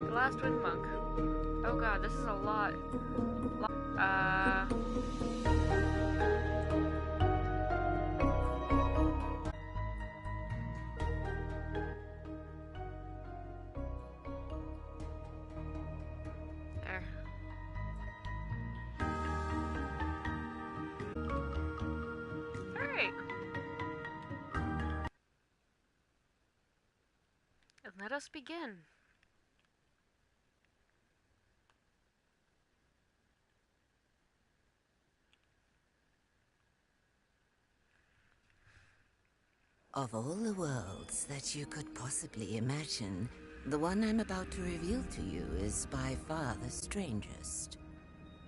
The last wind monk. Oh god, this is a lot. There. Alright. And let us begin. Of all the worlds that you could possibly imagine, the one I'm about to reveal to you is by far the strangest.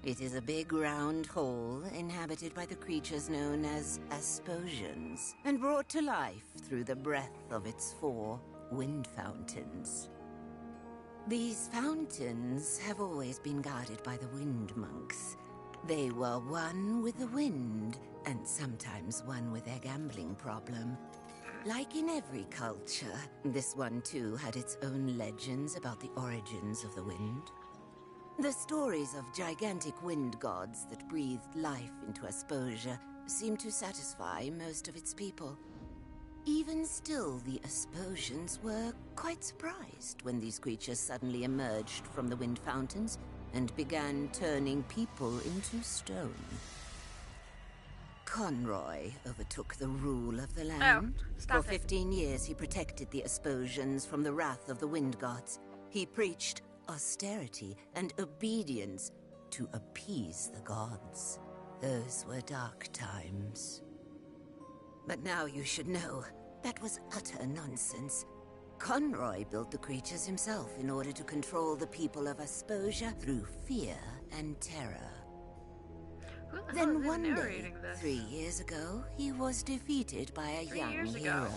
It is a big round hole inhabited by the creatures known as Asposians, and brought to life through the breath of its 4 wind fountains. These fountains have always been guarded by the wind monks. They were one with the wind, and sometimes one with their gambling problem. Like in every culture, this one too had its own legends about the origins of the wind. The stories of gigantic wind gods that breathed life into Asposia seem to satisfy most of its people. Even still, the Asposians were quite surprised when these creatures suddenly emerged from the wind fountains and began turning people into stone. Conroy overtook the rule of the land. For 15 years, he protected the Asposians from the wrath of the wind gods. He preached austerity and obedience to appease the gods. Those were dark times. But now you should know, that was utter nonsense. Conroy built the creatures himself in order to control the people of Asposia through fear and terror. Then one day, 3 years ago, he was defeated by a young hero.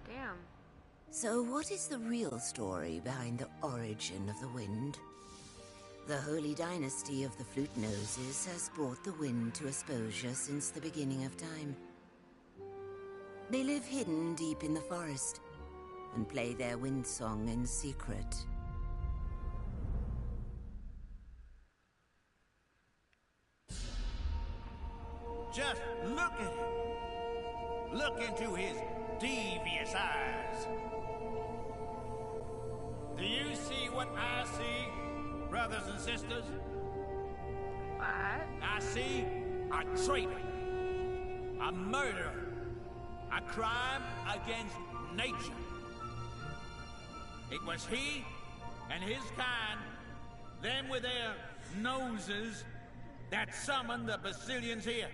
Damn. So what is the real story behind the origin of the wind? The Holy Dynasty of the Flute Noses has brought the wind to Asposia since the beginning of time. They live hidden deep in the forest and play their wind song in secret. Just look at him. Look into his devious eyes. Do you see what I see, brothers and sisters? What? I see a traitor, a murderer, a crime against nature. It was he and his kind, them with their noses, that summoned the Basilians here,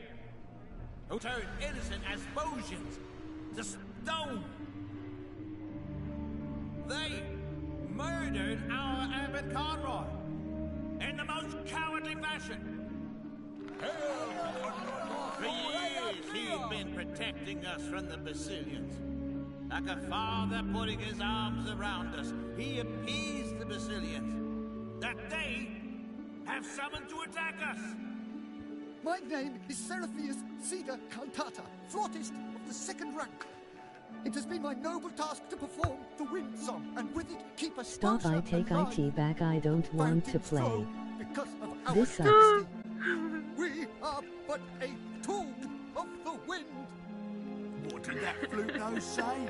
who turned innocent Asposians to stone. They murdered our Abbot Conroy in the most cowardly fashion. For years he'd been protecting us from the Basilians. Like a father putting his arms around us, he appeased the Basilians that they have summoned to attack us. My name is Seraphius Cedar Cantata, flautist of the 2nd rank. It has been my noble task to perform the wind song, and with it keep a Stop, I take IT back, I don't want to play. Because of our This sucks. dynasty. We are but a tool of the wind. What did that flute nose say?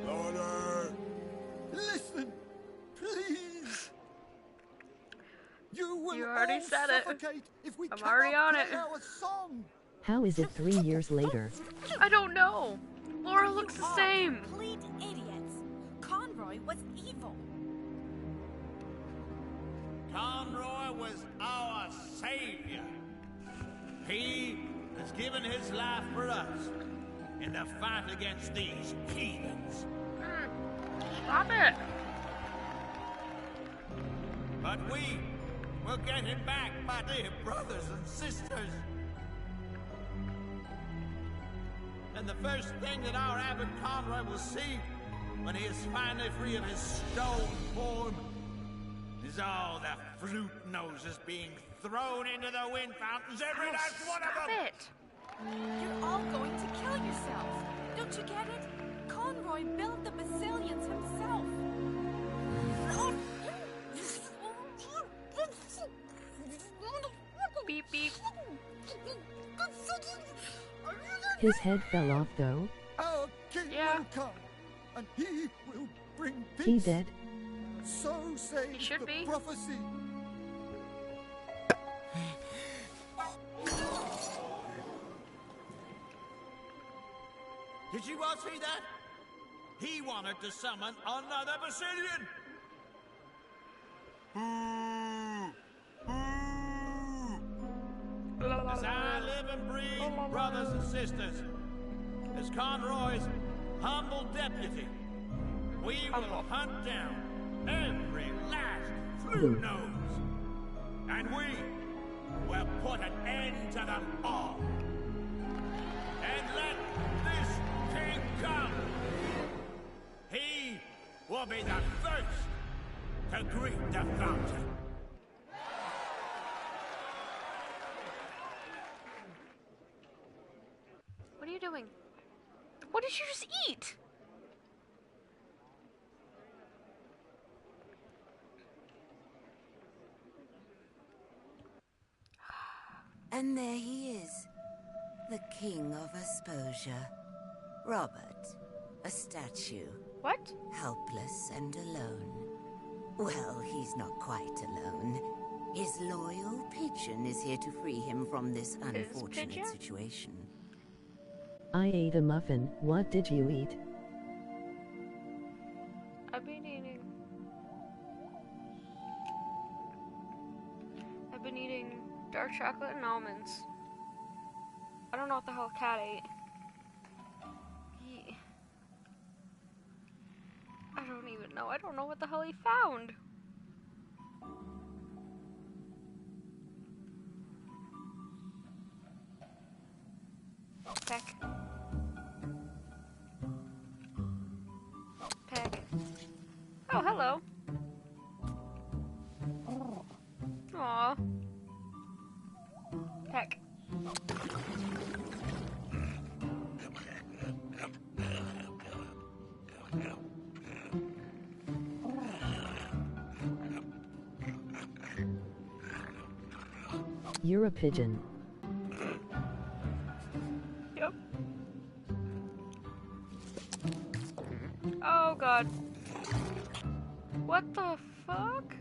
Order! Listen, please. You will You already all said it. suffocate if we I'm cannot already on play it. our song. How is it 3 years later? I don't know. Laura looks the same. Complete idiots. Conroy was evil. Conroy was our savior. He has given his life for us in the fight against these heathens. Stop it. But we will get him back, my dear brothers and sisters. And the first thing that our Abbot Conroy will see when he is finally free of his stone form is all the flute noses being thrown into the wind fountains, every last one of Stop them! it. You're all going to kill yourselves. Don't you get it? Conroy built the Basilians himself. His head fell off though. Our king Yeah. will come, and he will bring peace. He dead? So says He should the be. prophecy. Did you all see that? He wanted to summon another Basilian! As I live and breathe, brothers and sisters, as Conroy's humble deputy, we will hunt down every last flute nose, and we will put an end to them all. And let this king come. He will be the first to greet the fountain. What are you doing? What did you just eat? And there he is, the king of Asposia. Robert, a statue, What? helpless and alone. Well, he's not quite alone. His loyal pigeon is here to free him from this unfortunate pigeon? situation. I ate a muffin. What did you eat? I've been eating dark chocolate and almonds. I don't know what the hell Cat ate. I don't even know. I don't know what the hell he found. Peck. Peck. Oh, hello. Aw. Peck. You're a pigeon. Yep. Oh god. What the fuck?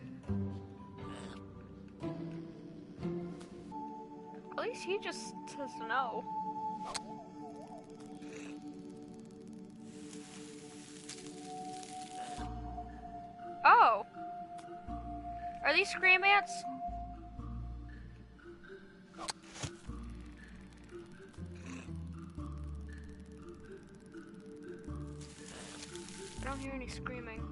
At least he just says no. Oh. Are these scream ants? I don't hear any screaming.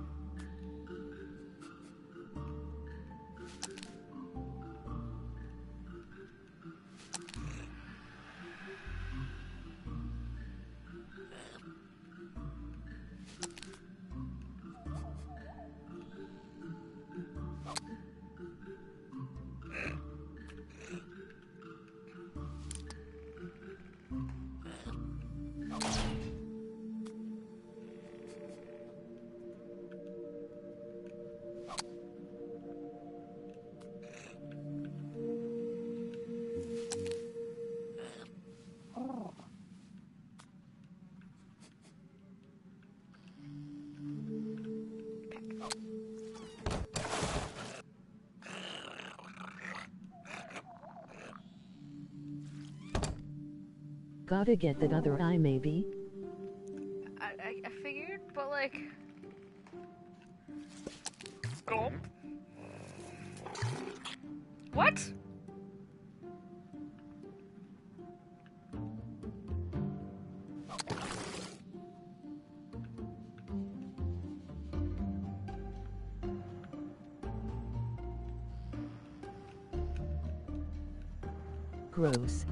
Gotta get that other eye maybe. I figured, but like... Gulp. What? Gross.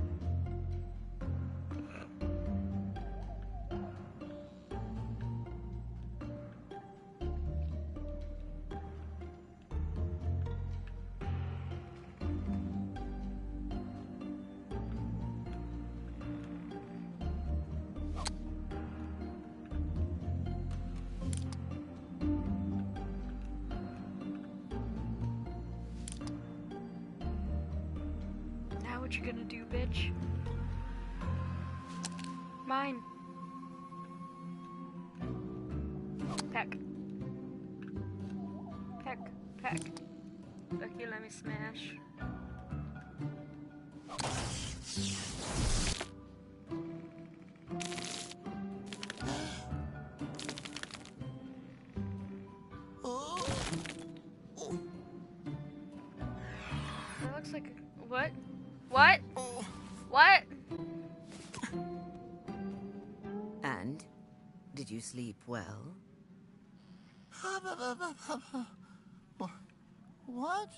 Now what you gonna do, bitch? Mine. Peck. Peck. Peck. Becky, let me smash. That looks like a, what? What? What? And? Did you sleep well? What?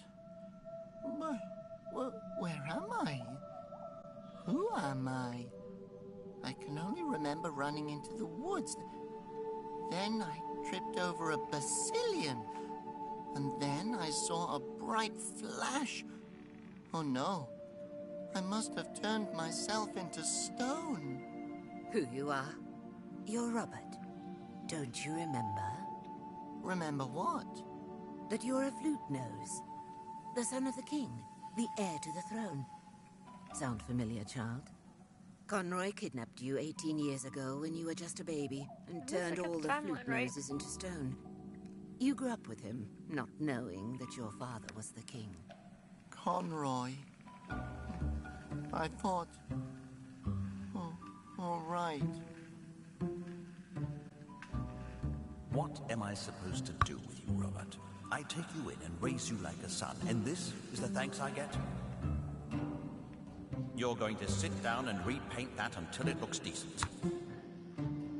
Where am I? Who am I? I can only remember running into the woods. Then I tripped over a basilion. And then I saw a bright flash. Oh no. I must have turned myself into stone. Who you are? You're Robert. Don't you remember? Remember what? That you're a flute nose. The son of the king. The heir to the throne. Sound familiar, child? Conroy kidnapped you 18 years ago when you were just a baby and turned all the flute noses into stone. You grew up with him, not knowing that your father was the king. Conroy. I thought... Oh, all right. What am I supposed to do with you, Robert? I take you in and raise you like a son, and this is the thanks I get? You're going to sit down and repaint that until it looks decent.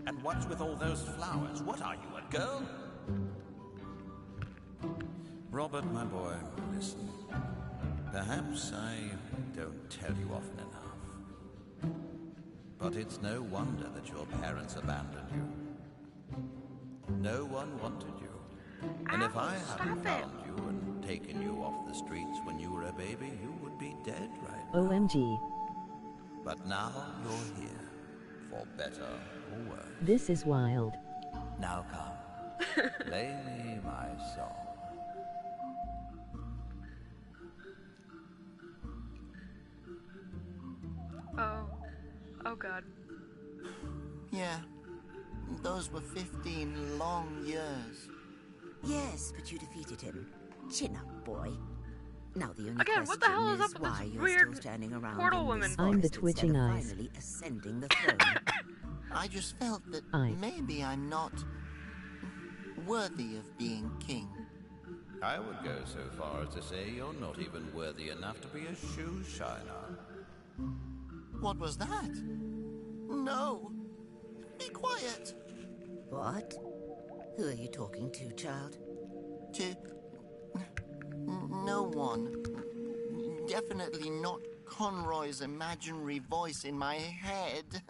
And what's with all those flowers? What are you, a girl? Robert, my boy, listen. Perhaps I don't tell you often enough. But it's no wonder that your parents abandoned you. No one wanted you. And if I hadn't found you and taken you off the streets when you were a baby, you would be dead right now. OMG. But now you're here. For better or worse. This is wild. Now come. Play me my song. Oh. Oh god. Yeah. Those were 15 long years. Yes, but you defeated him. Chin up, boy. Now the only Again, what the hell is up with why this you're weird still standing around portal in woman? this I'm the forest twitching instead of eyes. finally ascending the throne. I just felt that Aye. maybe I'm not worthy of being king. I would go so far as to say you're not even worthy enough to be a shoe shiner. What was that? No. Be quiet. What? Who are you talking to, child? To... no one. Definitely not Conroy's imaginary voice in my head.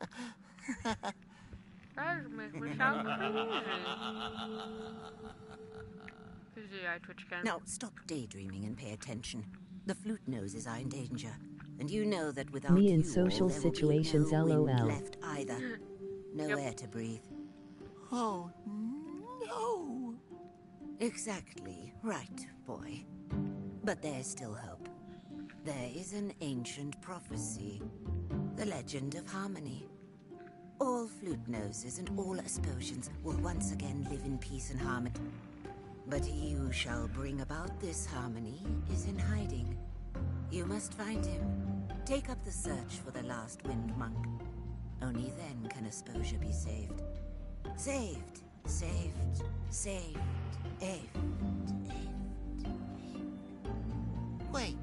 That makes me sound crazy. I twitch again. Now, stop daydreaming and pay attention. The flute noses are in danger. And you know that without Me in you social all, there will be situations, no wind LOL. left either. No Yep. air to breathe. Oh, no. Exactly. Right, boy. But there's still hope. There is an ancient prophecy. The legend of harmony. All flute noses and all Asposians will once again live in peace and harmony. But he who shall bring about this harmony is in hiding. You must find him. Take up the search for the last wind monk. Only then can Asposia be saved. Saved, saved, saved, saved. Wait.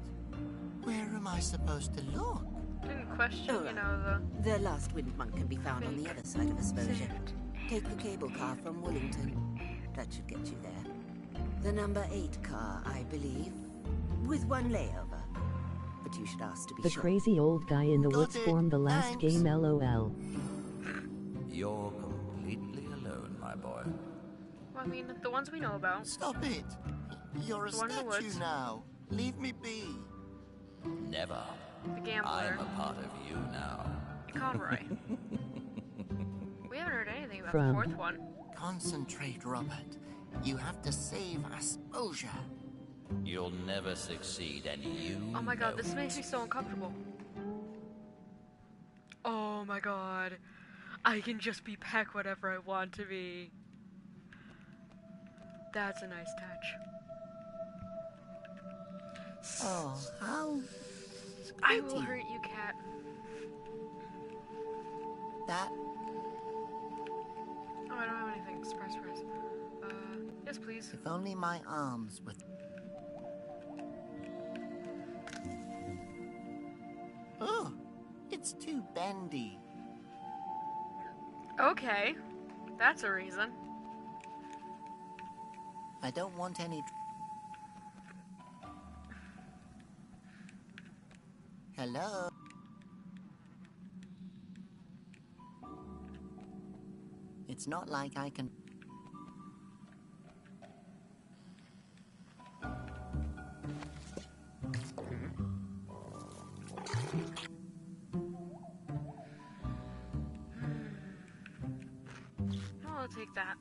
Where am I supposed to look? Didn't question, Oh, you know, The last wind monk can be found on the other side of Asposia. Saved. Take the cable car from Wellington. That should get you there. The number 8 car, I believe, with one layover. But you should ask to be The sure. crazy old guy in the Got woods it. formed the last Thanks. game, LOL. You're completely alone, my boy. well, I mean, the ones we know about. Stop it. You're a The one in the statue woods. now. Leave me be. Never. The gambler. I'm a part of you now. Conroy. We haven't heard anything about From- the fourth one. Concentrate, Robert. You have to save Asposia. You'll never succeed, and you Oh my god, know this it. makes me so uncomfortable. Oh my god. I can just be Peck whatever I want to be. That's a nice touch. Oh, how I will pretty. hurt you, cat. That Oh, I don't have anything. Surprise, surprise. Yes, please. if only my arms were. Oh, it's too bendy. Okay. That's a reason. I don't want any. Hello? It's not like I can. I'll take that.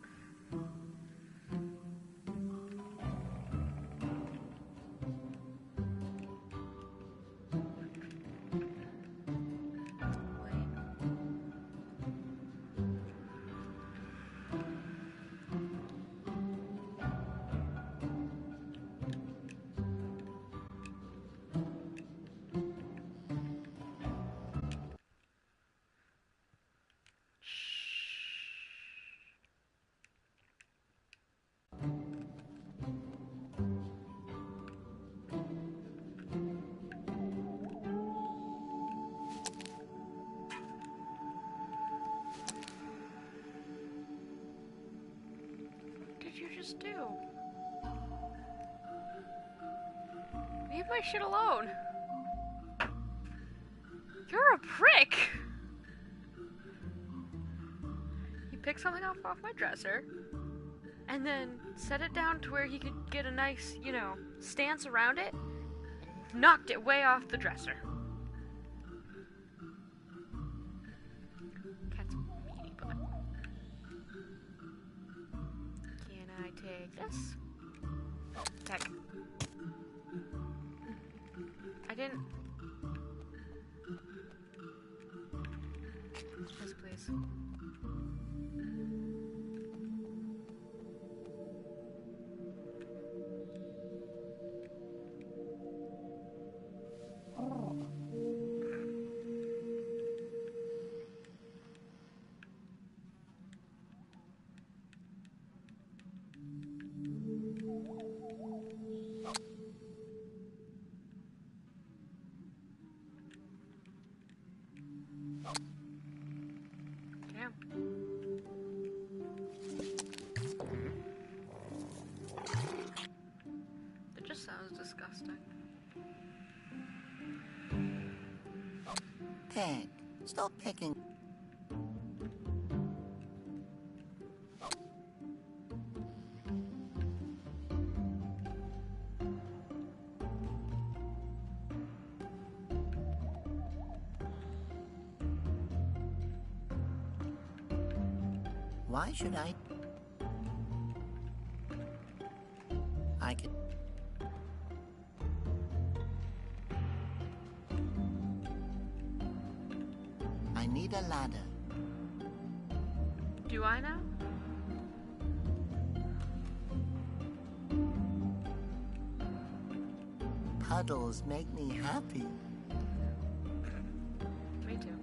What did you just do? Leave my shit alone. You're a prick! He picked something off my dresser, and then set it down to where he could get a nice, you know, stance around it, and knocked it way off the dresser. Cat's meaty butt. Can I take this? Oh, heck. I didn't... Yes, please. Damn. It just sounds disgusting. Peg, stop picking. Why should I? I could. I need a ladder. Do I now? Puddles make me happy. Me too.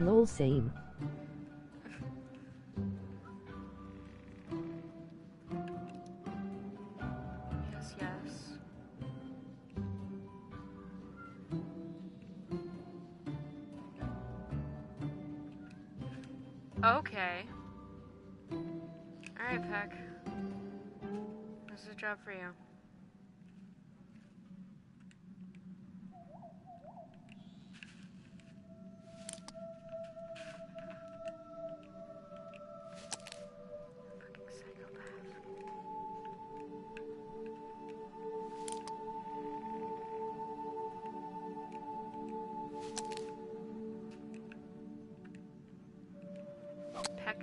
Lol, same. Yes, yes. Okay. Alright, Peck. This is a job for you. Fucking psychopath. Peck.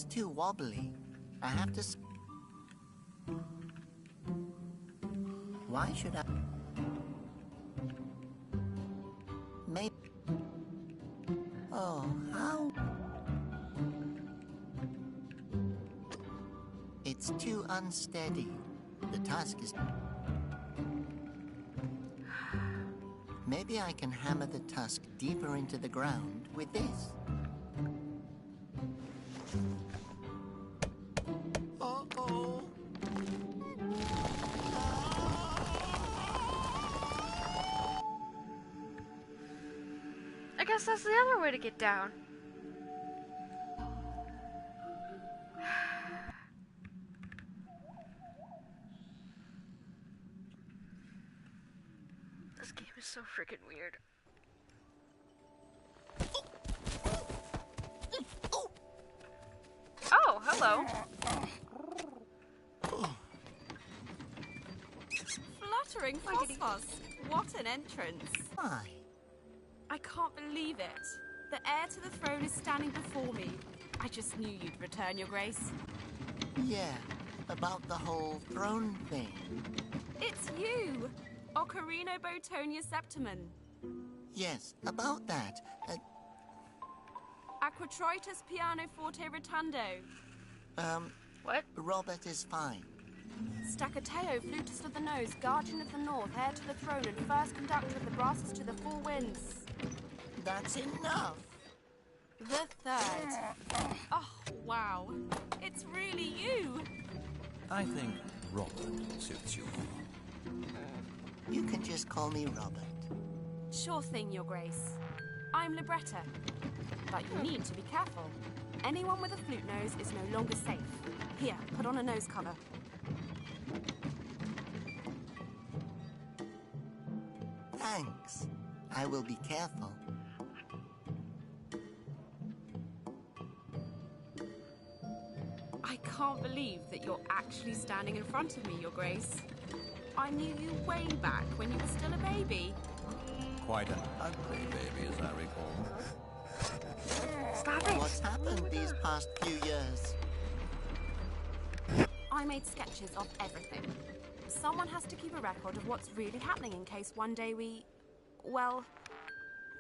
It's too wobbly. I have to... Why should I... Maybe... Oh, how... It's too unsteady. The tusk is... Maybe I can hammer the tusk deeper into the ground with this. Uh-oh. I guess that's the other way to get down. This game is so freaking weird. Oh, hello. Fluttering Phosphos. What an entrance. Why? I can't believe it. The heir to the throne is standing before me. I just knew you'd return, Your Grace. Yeah, about the whole throne thing. It's you! Ocarina Botonia Septimon. Yes, about that. Aquatroitus Piano Forte Rotundo. What? Robert is fine. Stacateo, Flutist of the Nose, Guardian of the North, Heir to the Throne, and First Conductor of the Brasses to the Four Winds. That's enough. The third. Oh, wow. It's really you. I think Robert suits you more. You can just call me Robert. Sure thing, Your Grace. I'm Libretta. But you need to be careful. Anyone with a flute nose is no longer safe. Here, put on a nose cover. Thanks. I will be careful. I can't believe that you're actually standing in front of me, Your Grace. I knew you way back when you were still a baby. Quite an ugly baby, as I recall. Stop it! What's happened these past few years? I made sketches of everything. Someone has to keep a record of what's really happening in case one day we, well,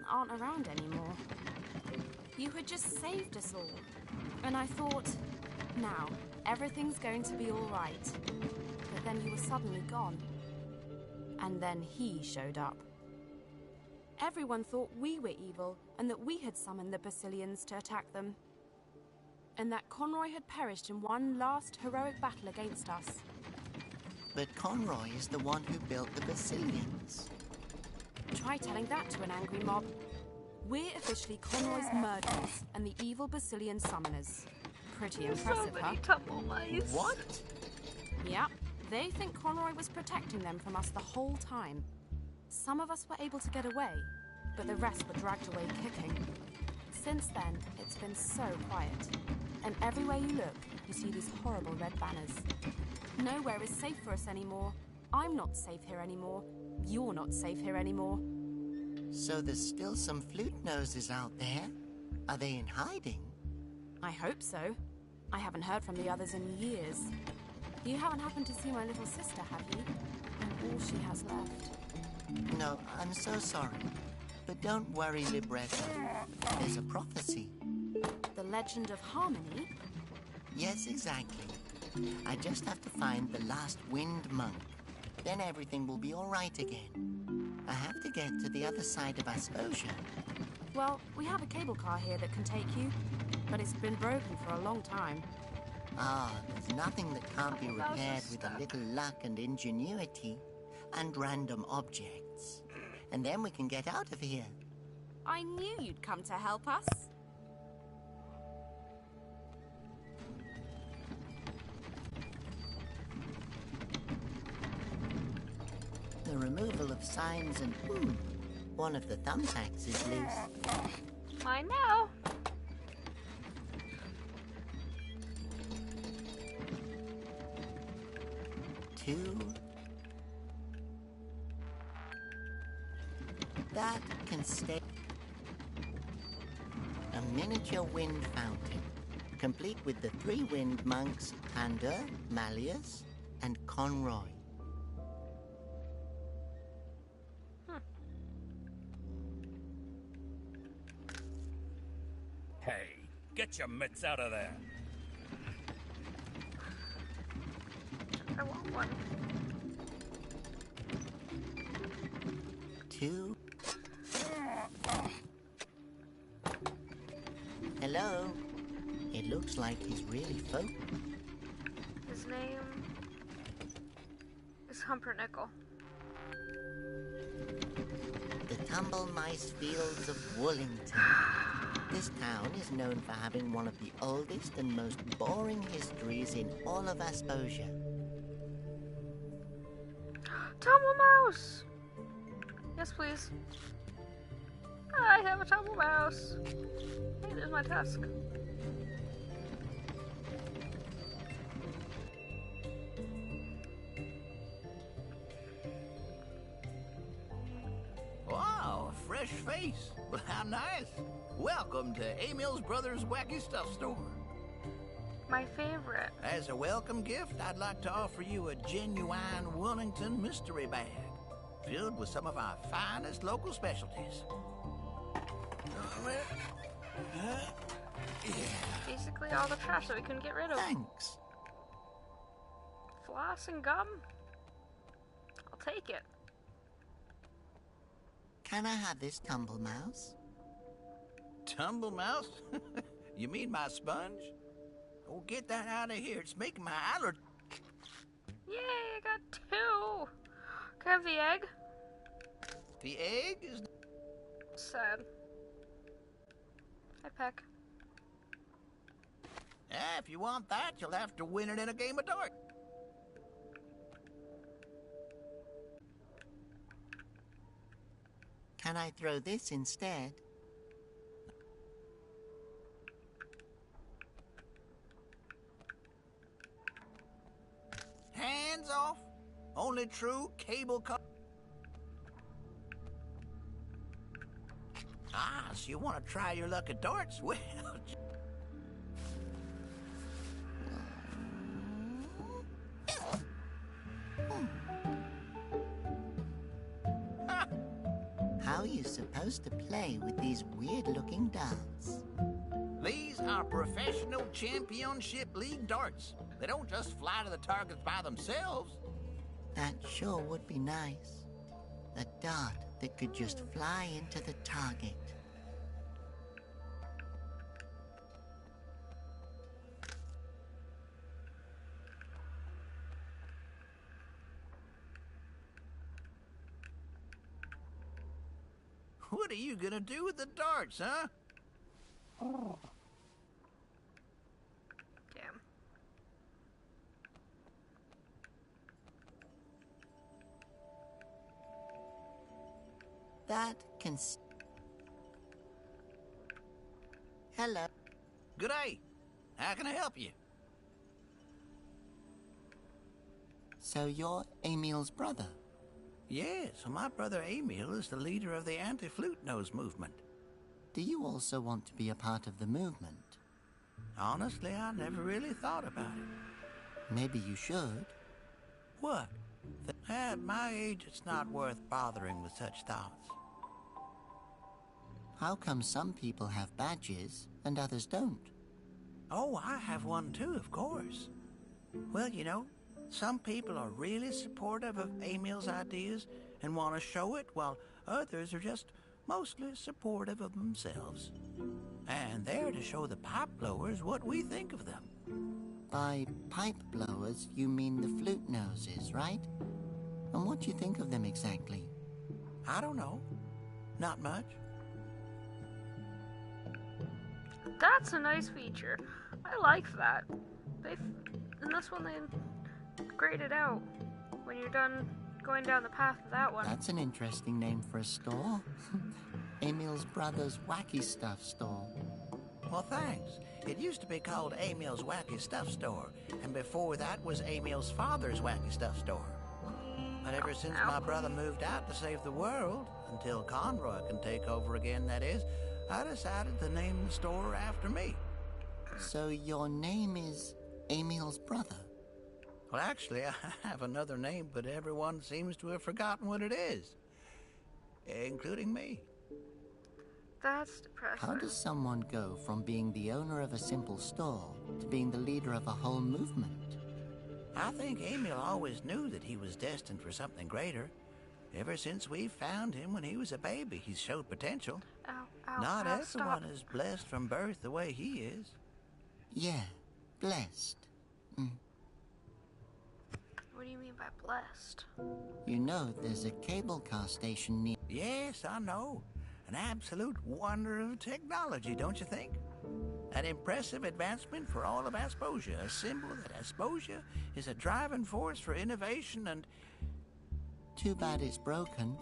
aren't around anymore. You had just saved us all. And I thought, now, everything's going to be all right. But then you were suddenly gone. And then he showed up. Everyone thought we were evil and that we had summoned the Basilians to attack them. And that Conroy had perished in one last heroic battle against us. But Conroy is the one who built the Basilians. Try telling that to an angry mob. We're officially Conroy's murderers and the evil Basilian summoners. Pretty So impressive, huh? many tumble mice. What? Yeah, they think Conroy was protecting them from us the whole time. Some of us were able to get away, but the rest were dragged away kicking. Since then, it's been so quiet. And everywhere you look, you see these horrible red banners. Nowhere is safe for us anymore. I'm not safe here anymore. You're not safe here anymore. So there's still some flute noses out there? Are they in hiding? I hope so. I haven't heard from the others in years. You haven't happened to see my little sister, have you? And all she has left. No, I'm so sorry. But don't worry, Libretta. There's a prophecy. The Legend of Harmony? Yes, exactly. I just have to find the last wind monk. Then everything will be all right again. I have to get to the other side of Asposia. Well, we have a cable car here that can take you, but it's been broken for a long time. Ah, there's nothing that can't be repaired with a little luck and ingenuity and random objects. And then we can get out of here. I knew you'd come to help us. The removal of signs and... one of the thumbtacks is loose. Mine now. Two. That can stay. A miniature wind fountain. complete with the 3 wind monks, Ander, Malleus, and Conroy. Hey, get your mitts out of there. I want one. 2. Hello. It looks like he's really folk. His name is Humpernickel. The Tumble Mice Fields of Woolington. This town is known for having one of the oldest and most boring histories in all of Asposia. Tumble Mouse! Yes, please. I have a Tumble Mouse. Hey, there's my tusk. Wow, a fresh face. Well, how nice. Welcome to Emil's Brothers Wacky Stuff Store. My favorite. As a welcome gift, I'd like to offer you a genuine Wellington mystery bag, filled with some of our finest local specialties. Basically all the trash that we couldn't get rid of. Thanks. Floss and gum? I'll take it. Can I have this Tumble Mouse? Tumble Mouse? You mean my sponge? Oh, get that out of here. It's making my allergy. Yay, I got 2. Can I have the egg? The egg is... Sad. Hi, Peck. If you want that, you'll have to win it in a game of darts. Can I throw this instead? Hands off. Only true cable cut. Ah, so you want to try your luck at darts? Well, How are you supposed to play with these weird-looking darts? these are professional championship league darts. They don't just fly to the targets by themselves. That sure would be nice. A dart that could just fly into the target. What are you gonna do with the darts, huh? Damn. That can... Hello. Good day. How can I help you? So you're Emil's brother? Yes, well, my brother Emil is the leader of the Anti-Flute Nose movement. Do you also want to be a part of the movement? Honestly, I never really thought about it. Maybe you should. What? At my age, it's not worth bothering with such thoughts. How come some people have badges and others don't? Oh, I have one too, of course. Well, you know, some people are really supportive of Emil's ideas and want to show it, while others are just mostly supportive of themselves. And they're to show the pipe blowers what we think of them. By pipe blowers, you mean the flute noses, right? And what do you think of them exactly? I don't know. Not much. That's a nice feature. I like that. In this one, they grayed it out when you're done going down the path of that one. That's an interesting name for a store. Emil's Brothers Wacky Stuff Store. Well, thanks. It used to be called Emil's Wacky Stuff Store, and before that was Emil's father's Wacky Stuff Store. But ever since my brother moved out to save the world, until Conroy can take over again, that is, I decided to name the store after me. So your name is Emil's brother? Well, actually, I have another name, but everyone seems to have forgotten what it is. Including me. That's depressing. How does someone go from being the owner of a simple store to being the leader of a whole movement? I think Emil always knew that he was destined for something greater. Ever since we found him when he was a baby, he's showed potential. Ow, ow, Not ow, everyone stop. is blessed from birth the way he is. Yeah, blessed. What do you mean by blessed? You know, there's a cable car station near. Yes, I know. An absolute wonder of technology, don't you think? An impressive advancement for all of Asposia, a symbol that Asposia is a driving force for innovation and... Too bad it's broken.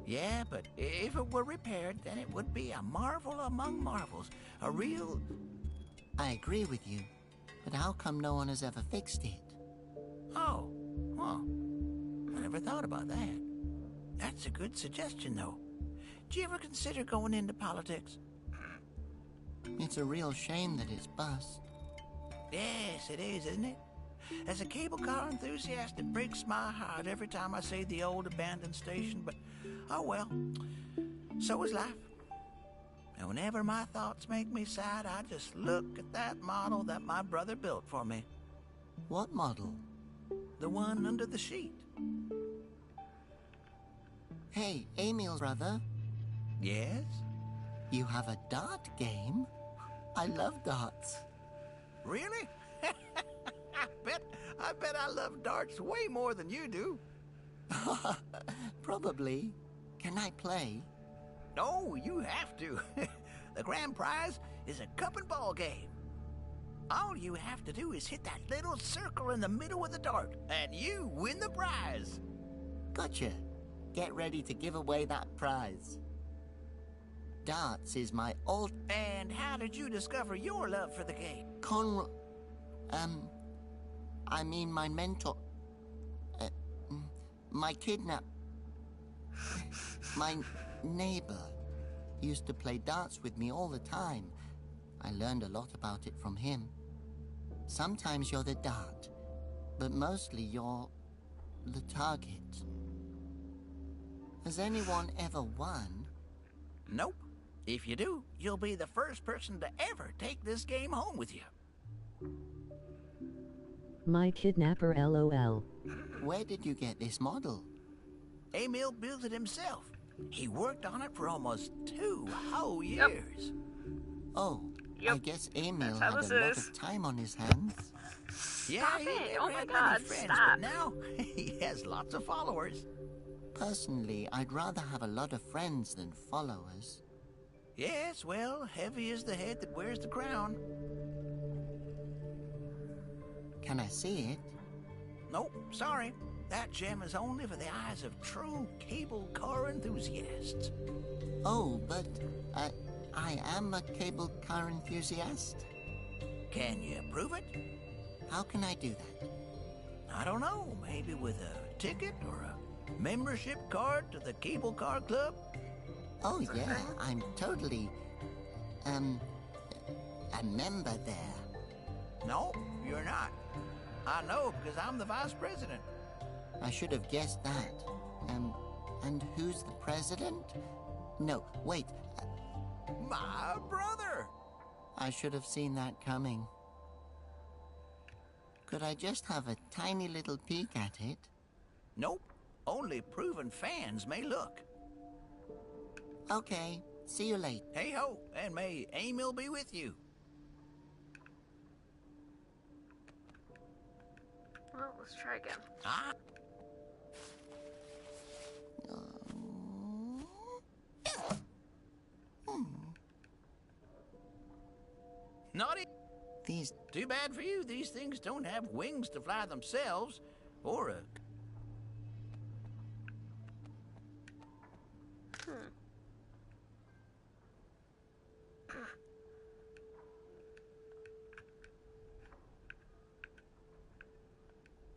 Yeah, but if it were repaired, then it would be a marvel among marvels. A real... I agree with you, but how come no one has ever fixed it? Oh, well, I never thought about that. That's a good suggestion, though. Do you ever consider going into politics? It's a real shame that it's bust. Yes, it is, isn't it? As a cable car enthusiast, it breaks my heart every time I see the old abandoned station, but oh well, so is life. And whenever my thoughts make me sad, I just look at that model that my brother built for me. What model? The one under the sheet. Hey, Emil's brother, Yes? you have a dart game? I love darts. Really? I bet I love darts way more than you do. Probably. Can I play? No, you have to. The grand prize is a cup and ball game. All you have to do is hit that little circle in the middle of the dart, and you win the prize. Gotcha. Get ready to give away that prize. Darts is my old... And how did you discover your love for the game? I mean my mentor... my my neighbor used to play darts with me all the time. I learned a lot about it from him. Sometimes you're the dart, but mostly you're the target. Has anyone ever won? Nope. If you do, you'll be the first person to ever take this game home with you. My kidnapper LOL. Where did you get this model? Emil built it himself. He worked on it for almost 2 whole years. Oh, I guess Emil That's how had this a lot is. of time on his hands. Yeah, Stop he it. never Oh my had God, many friends, stop. but now he has lots of followers. Personally, I'd rather have a lot of friends than followers. Yes, well, heavy is the head that wears the crown. Can I see it? Nope, sorry. That gem is only for the eyes of true cable car enthusiasts. Oh, but I am a cable car enthusiast. Can you prove it? How can I do that? I don't know, maybe with a ticket or a membership card to the Cable Car Club? Oh yeah, I'm totally, a member there. No, you're not. I know because I'm the vice president. I should have guessed that. And who's the president? No, wait, My brother! I should have seen that coming. Could I just have a tiny little peek at it? Nope, only proven fans may look. Okay, see you later. Hey ho, and may Emil be with you. Well, let's try again. Ah, naughty. These Too bad for you, these things don't have wings to fly themselves, or a...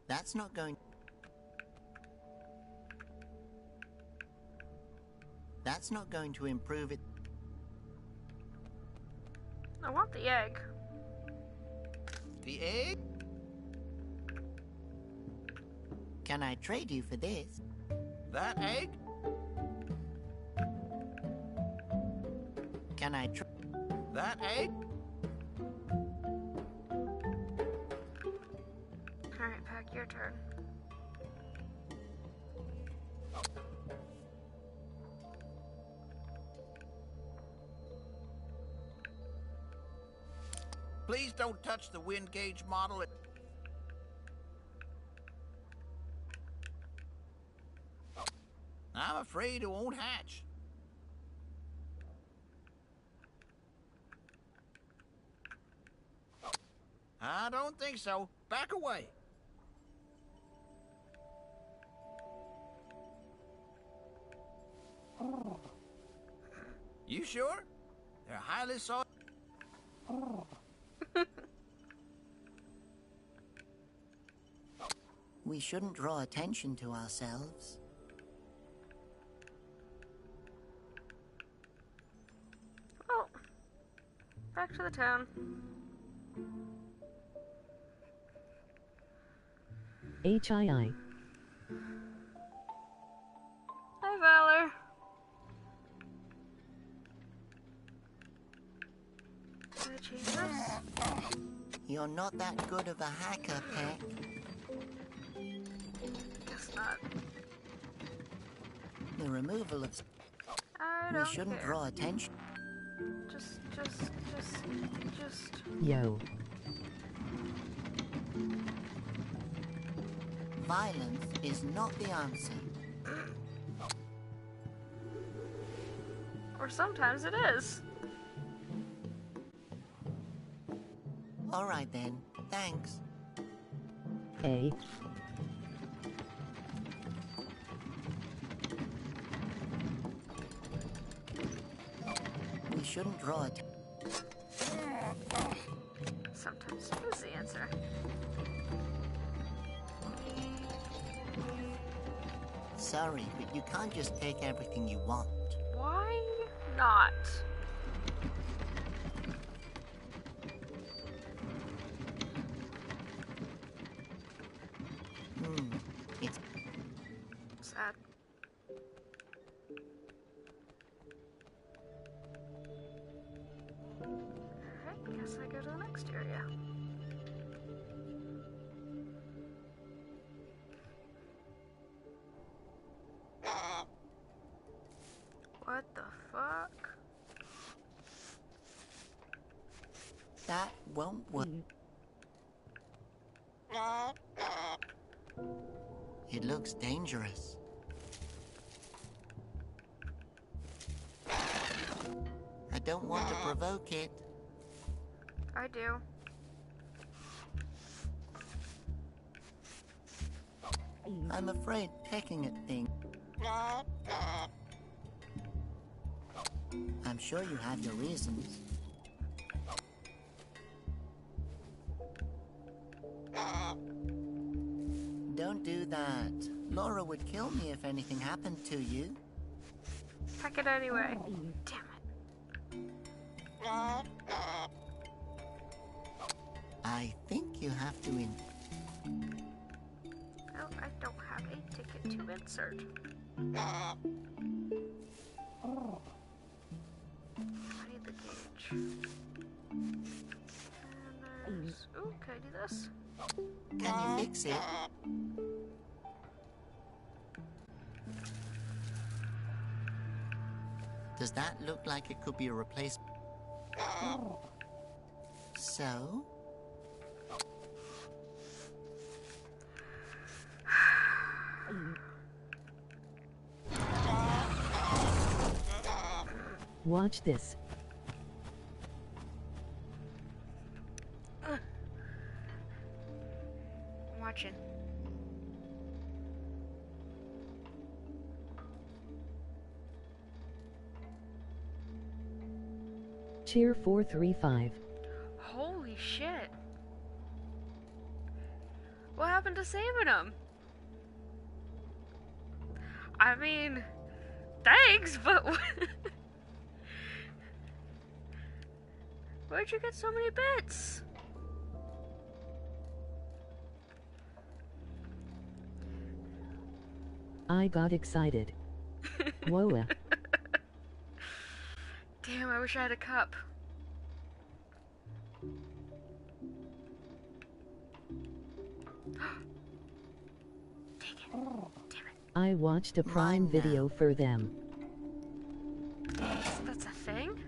That's not going... That's not going to improve it. I want the egg. The egg? Can I trade you for this? That egg? Can I trade? That egg? Alright, Pack, your turn. Please don't touch the wind gauge model. I'm afraid it won't hatch. I don't think so. Back away. You sure? They're highly sought. We shouldn't draw attention to ourselves. Well, back to the town. HII. Hi, Valor. Can I change this? You're not that good of a hacker, Peck. Guess not. The removal of... I We don't shouldn't care. draw attention. Just. Yo. Violence is not the answer. Or sometimes it is. All right then. Thanks. A. We shouldn't draw attention. Sometimes it is the answer. Sorry, but you can't just take everything you want. Why not? It's... Sad. Alright, guess I go to the next area. What the fuck? That won't work. It looks dangerous. I don't want to provoke it. I do. I'm afraid pecking at things. I'm sure you have your reasons. Don't do that. Laura would kill me if anything happened to you. Pack it anyway. Damn it. I think you have to in... Oh, I don't have a ticket to insert. I need the gauge. And there's... Ooh, can I do this? Can you fix it? Does that look like it could be a replacement? So? Watch this. I'm watching. Cheer 435. Holy shit. What happened to saving him? I mean, thanks, but where'd you get so many bits? I got excited. Whoa. Damn, I wish I had a cup. Damn it. I watched a Prime Mine video for them. That's a thing?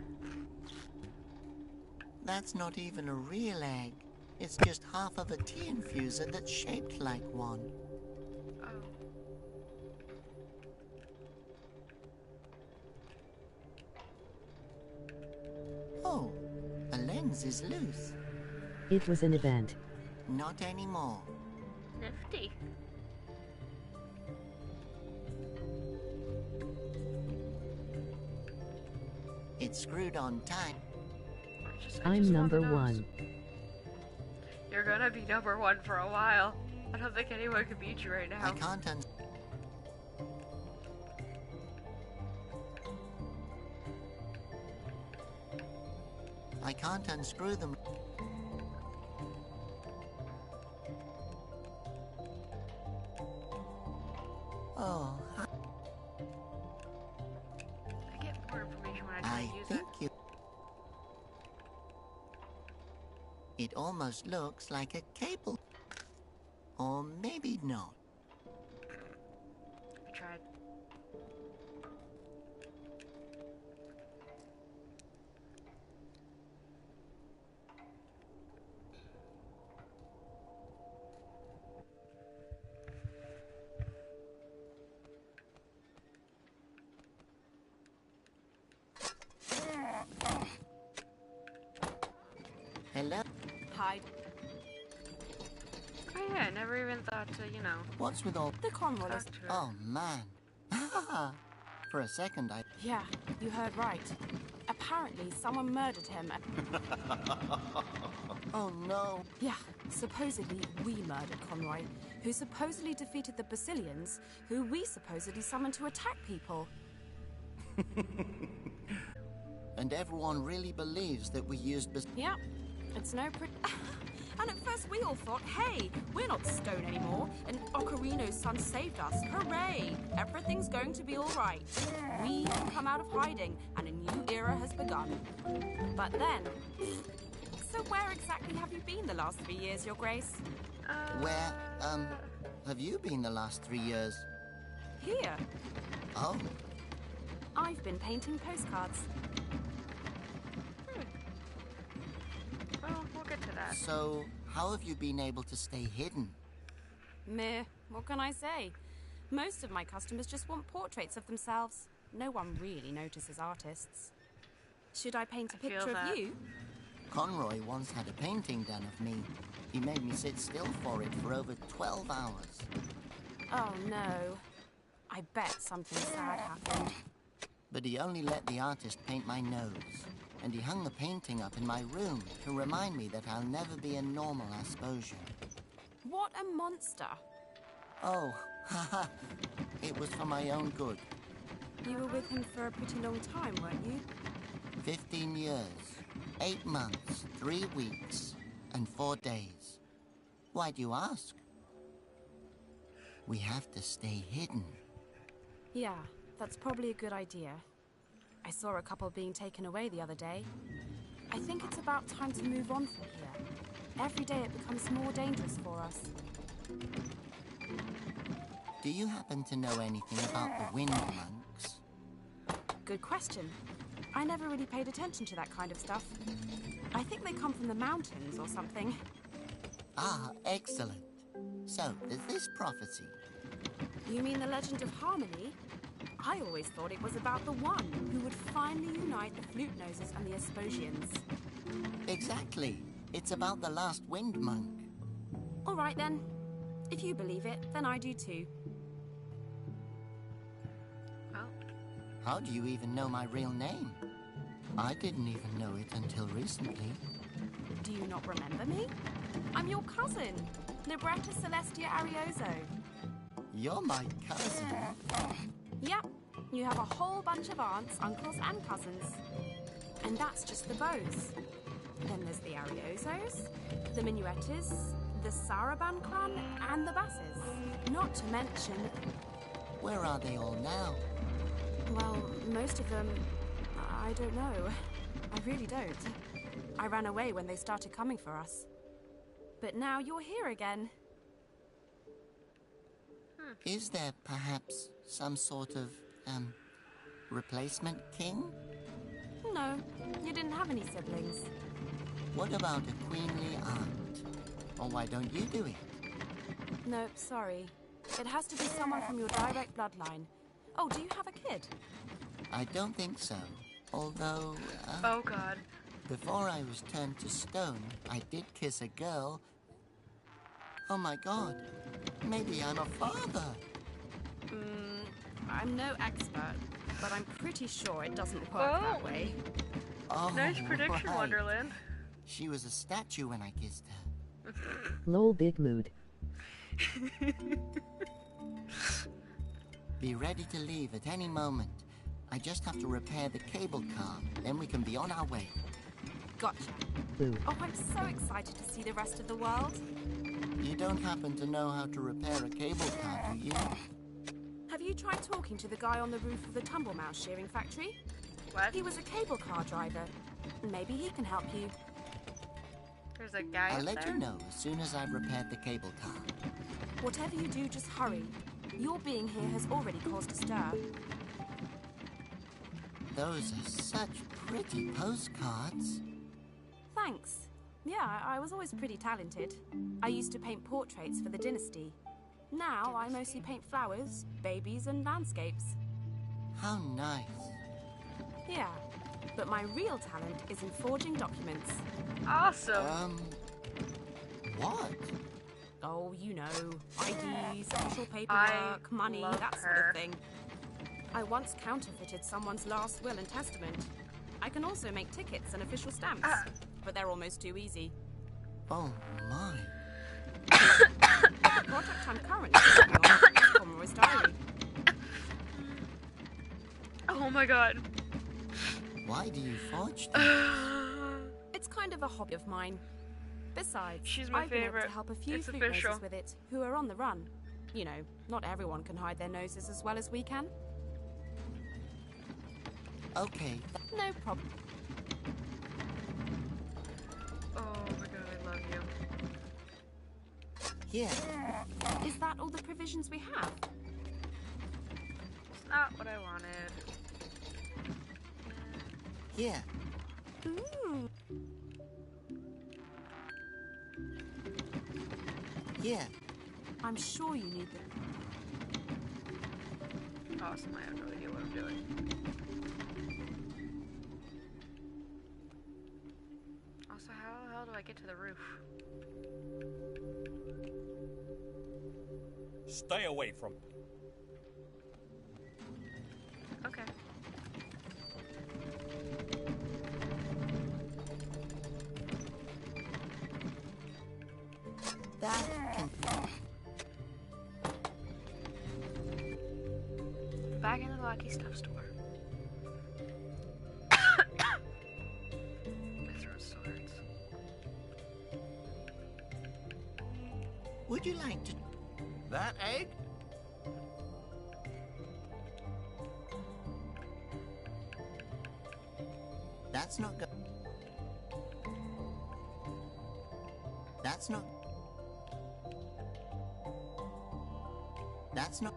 That's not even a real egg. It's just half of a tea infuser that's shaped like one. Oh. Oh, the lens is loose. It was an event. Not anymore. Nifty. It's screwed on tight. I'm just number never knows. 1. You're gonna be number 1 for a while. I don't think anyone can beat you right now. I can't I can't unscrew them. Oh, I get more information when I try I to use think it. you... It almost looks like a cable. Or maybe not. I tried. Hello? Hide. Oh yeah, I never even thought to, you know, What's with all... The Conroy talk is... to her. Oh, man. For a second, I... Yeah, you heard right. Apparently, someone murdered him. Oh, no. Yeah, supposedly we murdered Conroy, who supposedly defeated the Basilians, who we supposedly summoned to attack people. And everyone really believes that we used... Yeah, it's no pretty... And at first we all thought, hey, we're not stone anymore, and Ocarino's son saved us. Hooray! Everything's going to be all right. We have come out of hiding, and a new era has begun. But then... So where exactly have you been the last 3 years, Your Grace? Where, have you been the last 3 years? Here. Oh, I've been painting postcards. Well, we'll get to that. so how have you been able to stay hidden? Meh, what can I say? Most of my customers just want portraits of themselves. No one really notices artists. Should I paint a I feel picture that. of you? Conroy once had a painting done of me. He made me sit still for it for over 12 hours. Oh no. I bet something sad happened. But he only let the artist paint my nose. And he hung the painting up in my room to remind me that I'll never be a normal Asposian. What a monster. Oh, haha. It was for my own good. You were with him for a pretty long time, weren't you? 15 years, 8 months, 3 weeks, and 4 days. Why do you ask? We have to stay hidden. Yeah, that's probably a good idea. I saw a couple being taken away the other day. I think it's about time to move on from here. Every day it becomes more dangerous for us. Do you happen to know anything about the Wind Monks? Good question. I never really paid attention to that kind of stuff. I think they come from the mountains or something. Ah, excellent. So, there's this prophecy. You mean the Legend of Harmony? I always thought it was about the one who would finally unite the Flute Noses and the Asposians. Exactly. It's about the last Wind Monk. All right then. If you believe it, then I do too. Well, How do you even know my real name? I didn't even know it until recently. Do you not remember me? I'm your cousin, Libretta Celestia Arioso. You're my cousin. Yep, you have a whole bunch of aunts, uncles, and cousins. And that's just the Bows. Then there's the Ariosos, the Minuettas, the Saraban clan, and the Basses. Not to mention Where are they all now? Well, most of them, I don't know. I really don't. I ran away when they started coming for us. But now you're here again. Is there perhaps some sort of, replacement king? No, you didn't have any siblings. What about a queenly aunt? Or why don't you do it? Nope, sorry. It has to be someone from your direct bloodline. Oh, do you have a kid? I don't think so. Although, Oh god. before I was turned to stone, I did kiss a girl. Oh my god. Maybe I'm a father. I'm no expert, but I'm pretty sure it doesn't work that way. Oh, Nice prediction, right. Wonderland. She was a statue when I kissed her. Lol, big mood. Be ready to leave at any moment. I just have to repair the cable car, then we can be on our way. Gotcha. Boo. Oh, I'm so excited to see the rest of the world. You don't happen to know how to repair a cable car, do you? Have you tried talking to the guy on the roof of the Tumble Mouse shearing factory? What? He was a cable car driver. Maybe he can help you. There's a guy I'll up let there? you know as soon as I've repaired the cable car. Whatever you do, just hurry. Your being here has already caused a stir. Those are such pretty postcards. Thanks. Yeah, I was always pretty talented. I used to paint portraits for the dynasty. Now I mostly paint flowers, babies, and landscapes. How nice. Yeah, but my real talent is in forging documents. Awesome. What? Oh, you know, IDs, official paperwork, money, love that sort her. of thing. I once counterfeited someone's last will and testament. I can also make tickets and official stamps, but they're almost too easy. Oh my. The project I'm currently working on is Pomeroy's Diary. Oh my god. Why do you forge them? It's kind of a hobby of mine. Besides, She's my I've been able favorite. to help a few It's fruit official. noses with it who are on the run. You know, not everyone can hide their noses as well as we can. Okay, No problem. Oh my god, I love you. here. Is that all the provisions we have? It's not what I wanted. Here. Ooh. Here. I'm sure you need them. Awesome, I have no idea what I'm doing. Also, how the hell do I get to the roof? Stay away from. Okay. That can... Back in the Lucky Stuff store. My throat still hurts. Would you like to... That egg? That's not good. That's not... That's not...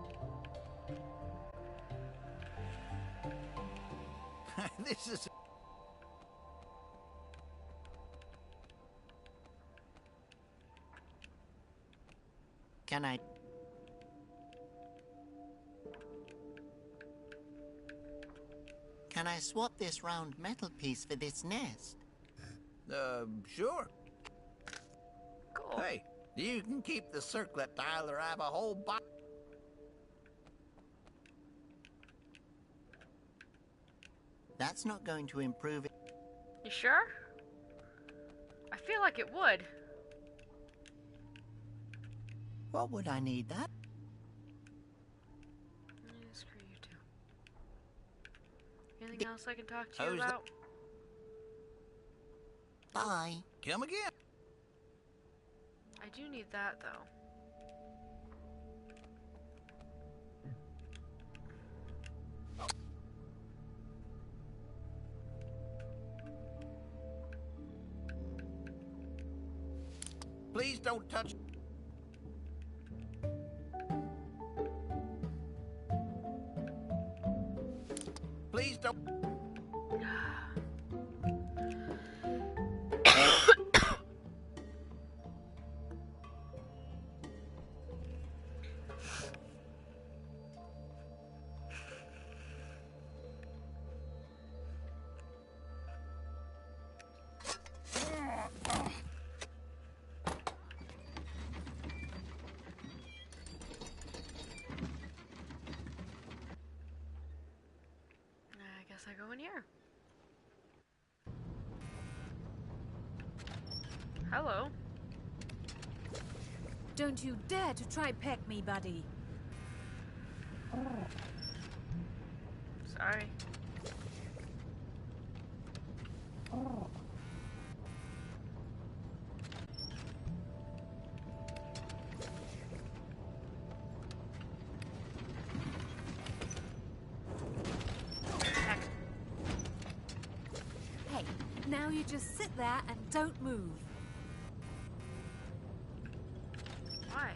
This is... Can I... Can I swap this round metal piece for this nest? Sure. Cool. Hey, you can keep the circlet dial or have a whole box. That's not going to improve it. You sure? I feel like it would. What would I need that? Screw you two. Anything else I can talk to you How's that? about? Bye. Come again. I do need that though. don't touch... Please don't... I guess I go in here. Hello. Don't you dare to try peck me, buddy. Sorry. Heck. Hey, now you just sit there and don't move. Why?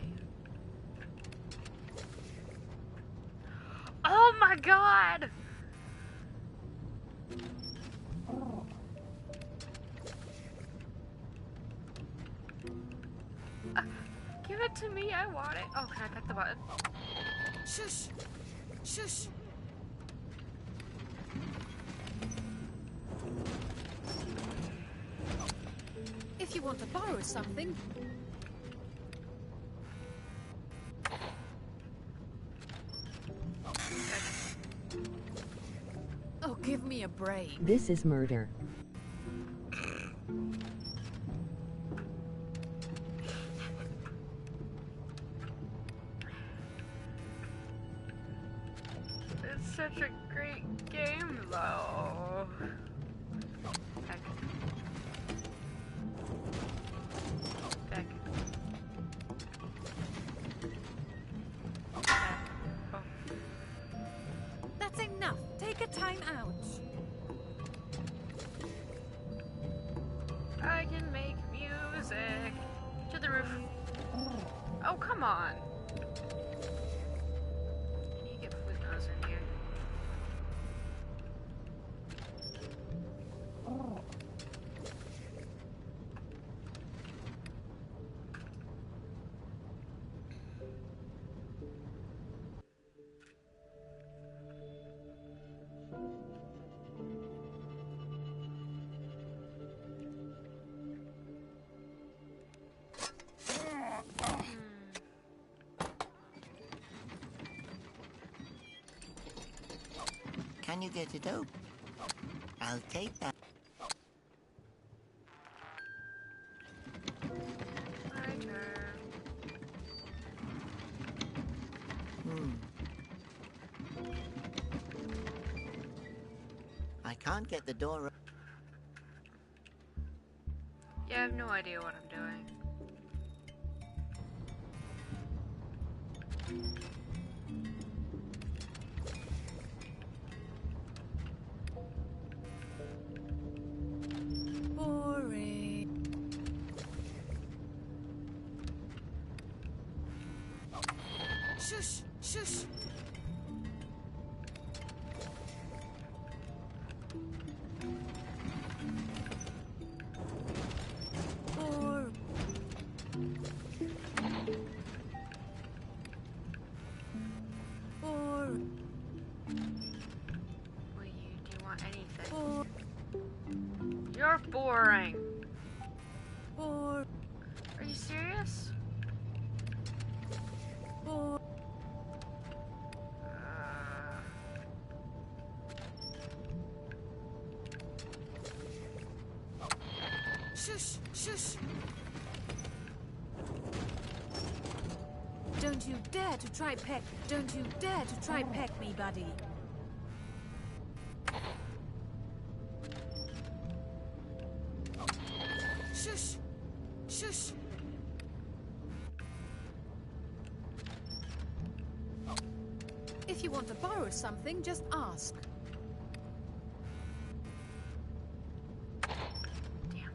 Oh my god! Give it to me, I want it. Oh, can I click the button? Shush! Shush! If you want to borrow something, oh, give me a break. This is murder. It's such a great game, though. Heck. Heck. Oh. That's enough. Take a time out. I can make music. To the roof. Oh, come on. Can you get flute nose in here? Can you get it open? I'll take that. I can't get the door. Yeah, I have no idea what I'm doing. Boring. Shush! Shush! Boring. Boring. Do you want anything? Boring. You're boring. Boring. Are you serious? Boring. Shush! Shush! Don't you dare to try peck. Don't you dare to try peck me, buddy. Shush! Shush! If you want to borrow something, just ask. Damn.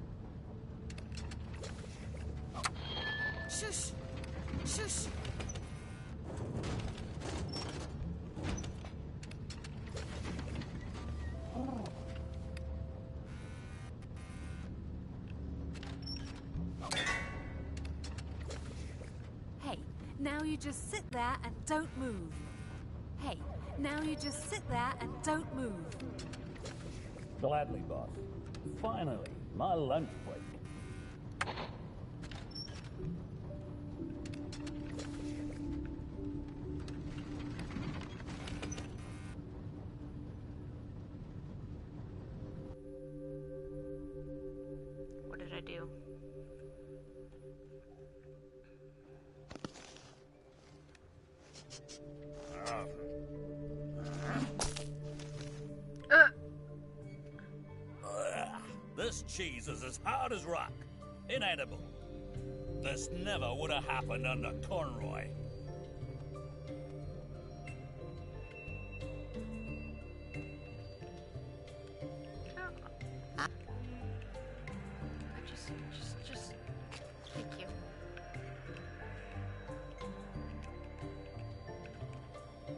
now you just sit there and don't move. Hey, now you just sit there and don't move. Gladly, boss. Finally, my lunch break. What did I do? This cheese is as hard as rock. Inedible. This never would have happened under Conroy. Just, thank you.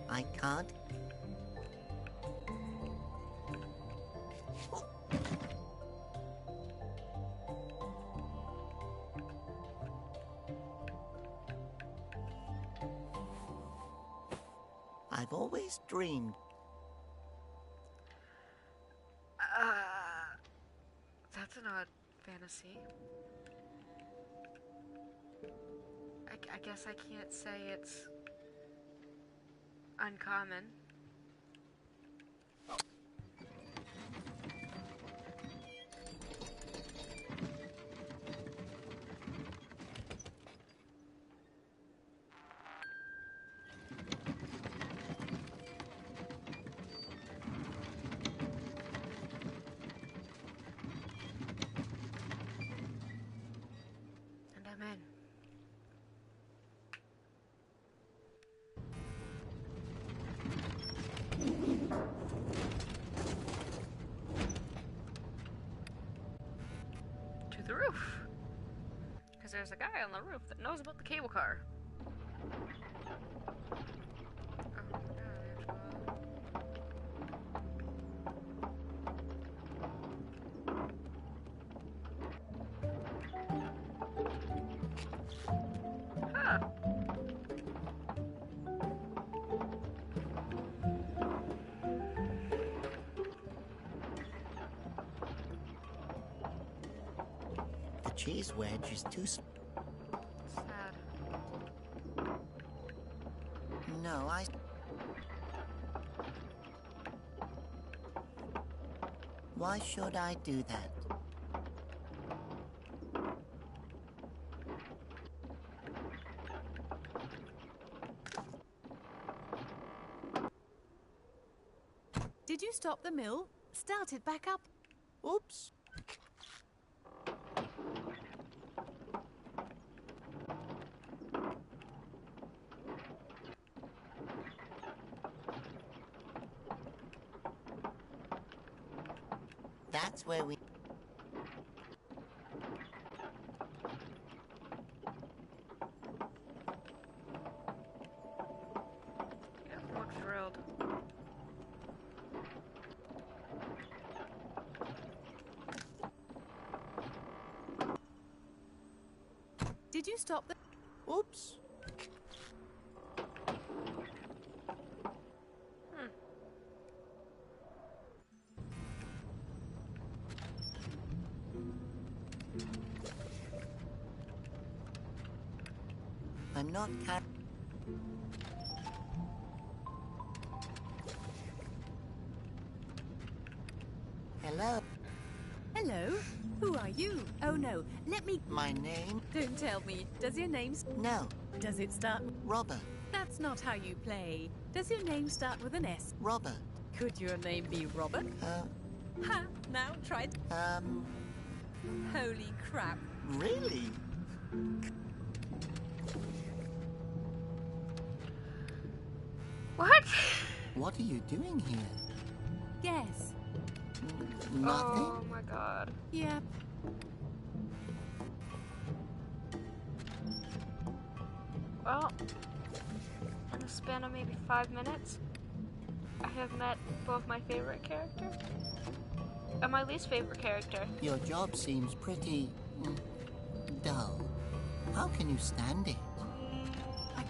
I can't. I've always dreamed. That's an odd fantasy. I guess I can't say it's uncommon. And I'm in. To the roof. Because there's a guy on the roof that knows about the cable car. Huh. The cheese wedge is too Sad. No, I... Why should I do that? Did you stop the mill? Start it back up. Oops. That's where we... Yeah, look thrilled. Did you stop the... Oops. I'm not Hello, Hello? Who are you? Oh no, let me... my name? Don't tell me. Does your name... No, Does it start... Robert. That's not how you play. Does your name start with an S? Robert. Could your name be Robert? Ha! Now try it. Holy crap. Really? What? What are you doing here? Yes. Nothing? Oh my god. Yep. Well, in the span of maybe 5 minutes, I have met both my favorite character and my least favorite character. Your job seems pretty... dull. How can you stand it? I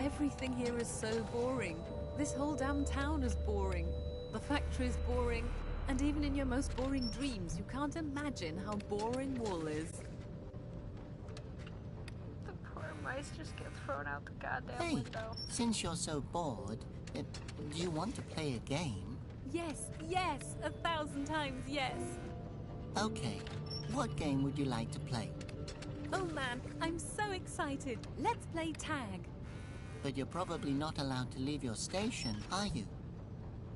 Everything here is so boring. This whole damn town is boring. The factory's boring. And even in your most boring dreams, you can't imagine how boring wool is. The poor mice just get thrown out the goddamn Hey, window. since you're so bored, do you want to play a game? Yes, yes, 1,000 times yes. Okay, what game would you like to play? Oh man, I'm so excited. Let's play tag. But you're probably not allowed to leave your station, are you?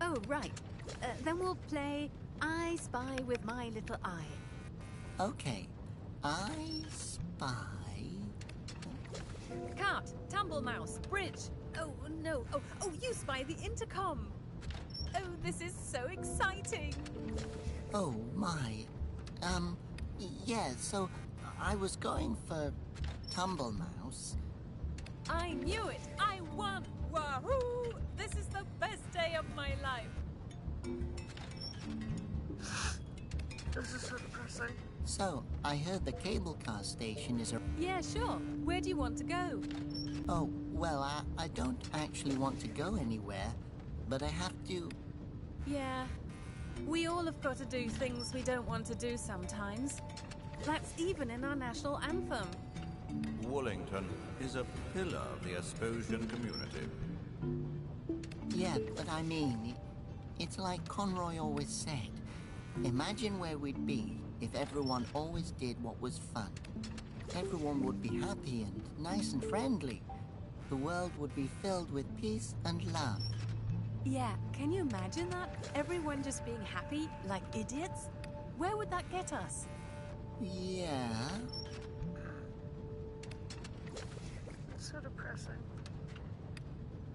Oh, right. Then we'll play I Spy with My Little Eye. Okay, I spy... Cart, tumble mouse, bridge. Oh no. Oh, you spy the intercom. Oh, this is so exciting. Oh my. Yeah, so I was going for Tumble Mouse. I knew it. I won. Wahoo! This is the best day of my life. This is so depressing. So, I heard the cable car station is a... Yeah, sure. Where do you want to go? Oh, well, I don't actually want to go anywhere, but I have to... Yeah. We all have got to do things we don't want to do sometimes. That's even in our national anthem. Woolington is a pillar of the Asposian community. Yeah, but I mean, it's like Conroy always said. Imagine where we'd be if everyone always did what was fun. Everyone would be happy and nice and friendly. The world would be filled with peace and love. Yeah, can you imagine that? Everyone just being happy, like idiots? Where would that get us? Yeah. It's so depressing.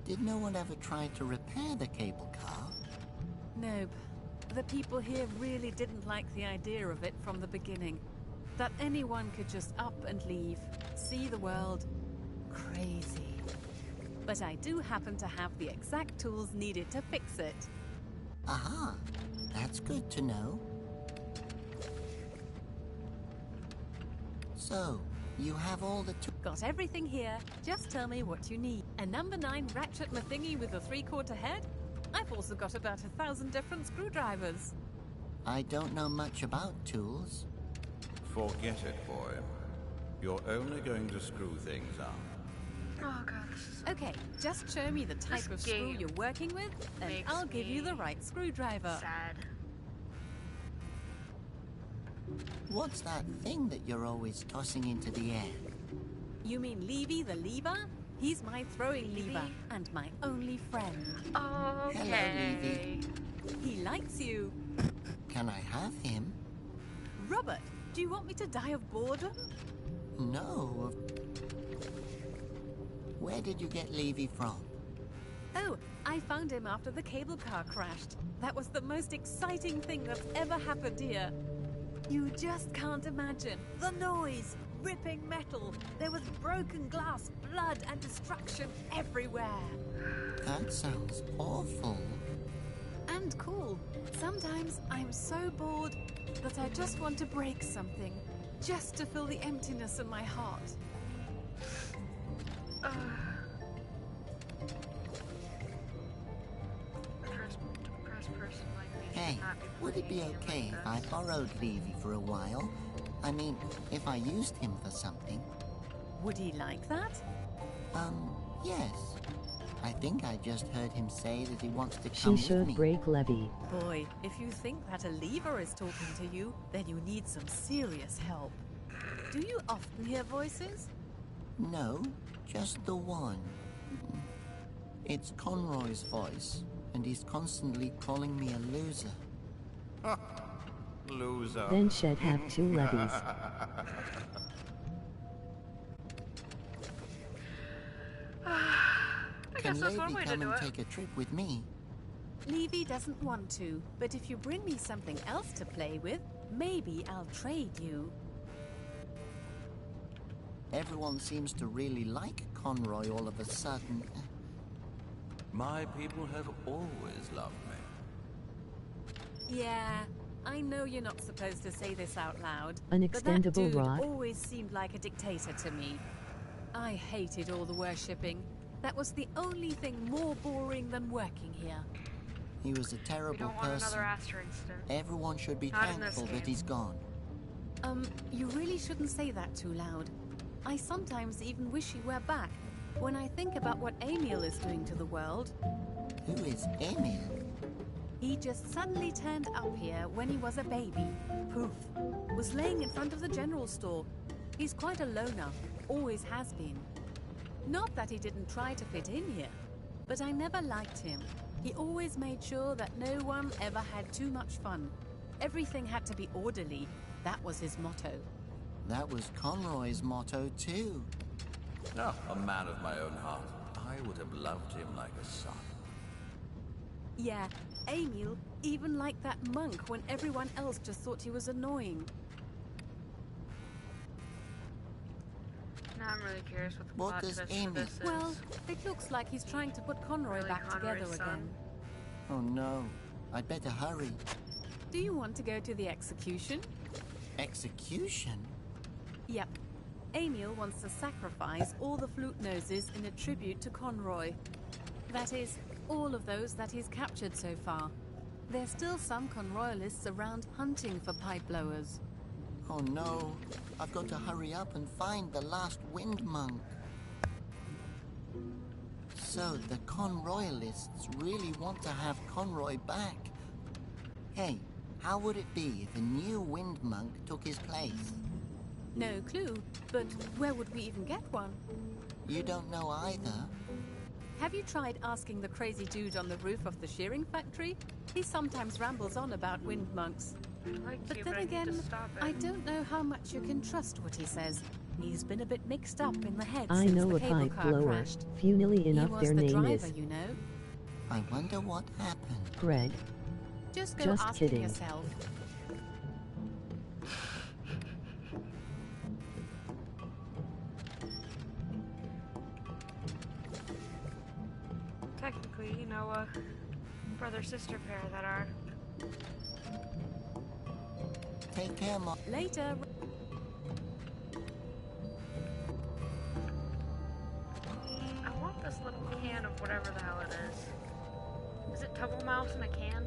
Did no one ever try to repair the cable car? Nope. The people here really didn't like the idea of it from the beginning. That anyone could just up and leave, see the world. Crazy. But I do happen to have the exact tools needed to fix it. Aha, that's good to know. So, you have all the Got everything here. Just tell me what you need. A number 9 ratchet mathingy with a 3/4 head? I've also got about 1,000 different screwdrivers. I don't know much about tools. Forget it, boy. You're only going to screw things up. Oh god, this is Okay, just show me the type This of screw game you're working with, and makes I'll give you me the right screwdriver. sad. What's that thing that you're always tossing into the air? You mean Levy the lever? He's my throwing lever, Levy? and my only friend. Okay. He likes you. Can I have him? Robert, do you want me to die of boredom? No. Where did you get Levy from? Oh, I found him after the cable car crashed. That was the most exciting thing that's ever happened here. You just can't imagine. The noise, ripping metal. There was broken glass, blood, and destruction everywhere. That sounds awful. And cool. Sometimes I'm so bored that I just want to break something, just to fill the emptiness in my heart. Depressed person like me should Hey, not be would it be playing a game okay if I like this. borrowed Levy for a while? I mean, if I used him for something. Would he like that? Yes. I think I just heard him say that he wants to She come with should me. break Levy. Boy, if you think that a lever is talking to you, then you need some serious help. Do you often hear voices? No, just the one. It's Conroy's voice, and he's constantly calling me a loser. Loser. Then should have 2 levies. I Can guess that's one Levy way to come do and it. take a trip with me? Levy doesn't want to, but if you bring me something else to play with, maybe I'll trade you. Everyone seems to really like Conroy all of a sudden. My people have always loved me. Yeah, I know you're not supposed to say this out loud, An but that extendable dude rod. always seemed like a dictator to me. I hated all the worshipping. That was the only thing more boring than working here. He was a We terrible don't want person. another Aster incident. Everyone should be Not in this thankful that game. he's gone. You really shouldn't say that too loud. I sometimes even wish he were back. When I think about what Emil is doing to the world, Who is Emil? he just suddenly turned up here when he was a baby. Poof. Was laying in front of the general store. He's quite a loner. Always has been. Not that he didn't try to fit in here, but I never liked him. He always made sure that no one ever had too much fun. Everything had to be orderly. That was his motto. That was Conroy's motto, too. Oh, a man of my own heart. I would have loved him like a son. Yeah, Emil even liked that monk when everyone else just thought he was annoying. Now I'm really curious what the What plot does twist for Amy- this is. Well, it looks like he's trying to put Conroy Really back Conroy's together son? again. Oh no, I'd better hurry. Do you want to go to the execution? Execution? Yep. Emil wants to sacrifice all the flute noses in a tribute to Conroy. That is, all of those that he's captured so far. There's still some Conroyalists around hunting for pipe blowers. Oh no, I've got to hurry up and find the last wind monk. So the Conroyalists really want to have Conroy back. Hey, how would it be if a new wind monk took his place? No clue, but where would we even get one? You don't know either. Have you tried asking the crazy dude on the roof of the shearing factory? He sometimes rambles on about wind monks. I like But you, then I need to again, stop it. I don't know how much you can trust what he says. He's been a bit mixed up in the head I since know the a cable pipe car blower. crashed. Funnily enough, he was their the name driver, is you know. I wonder what happened. Greg. Just go Just ask kidding. him yourself. Technically, you know, a brother-sister pair that are. Take care, Mom. Later. I want this little can of whatever the hell it is. Is it Tubble Mouse in a can?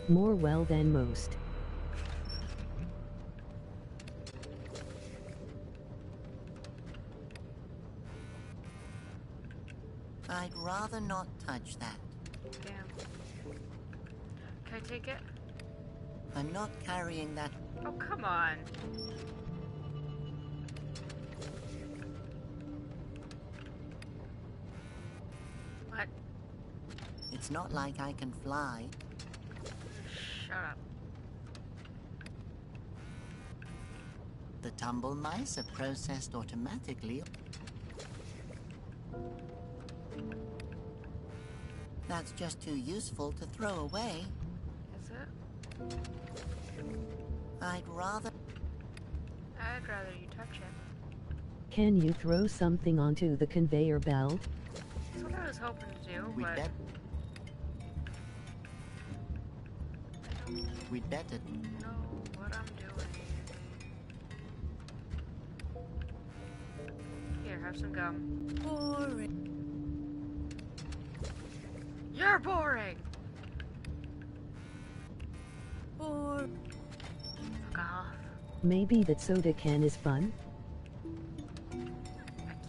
More well than most. I'd rather not touch that. Damn. Can I take it? I'm not carrying that. Oh, come on. What? It's not like I can fly. Shut up. The tumble mice are processed automatically. That's just too useful to throw away. Is it? I'd rather... I'd rather you touch it. Can you throw something onto the conveyor belt? That's what I was hoping to do, We'd, but bet- I don't we'd better... know what I'm doing. Here, have some gum. Boring. You're boring! Or Fuck off. Maybe that soda can is fun? I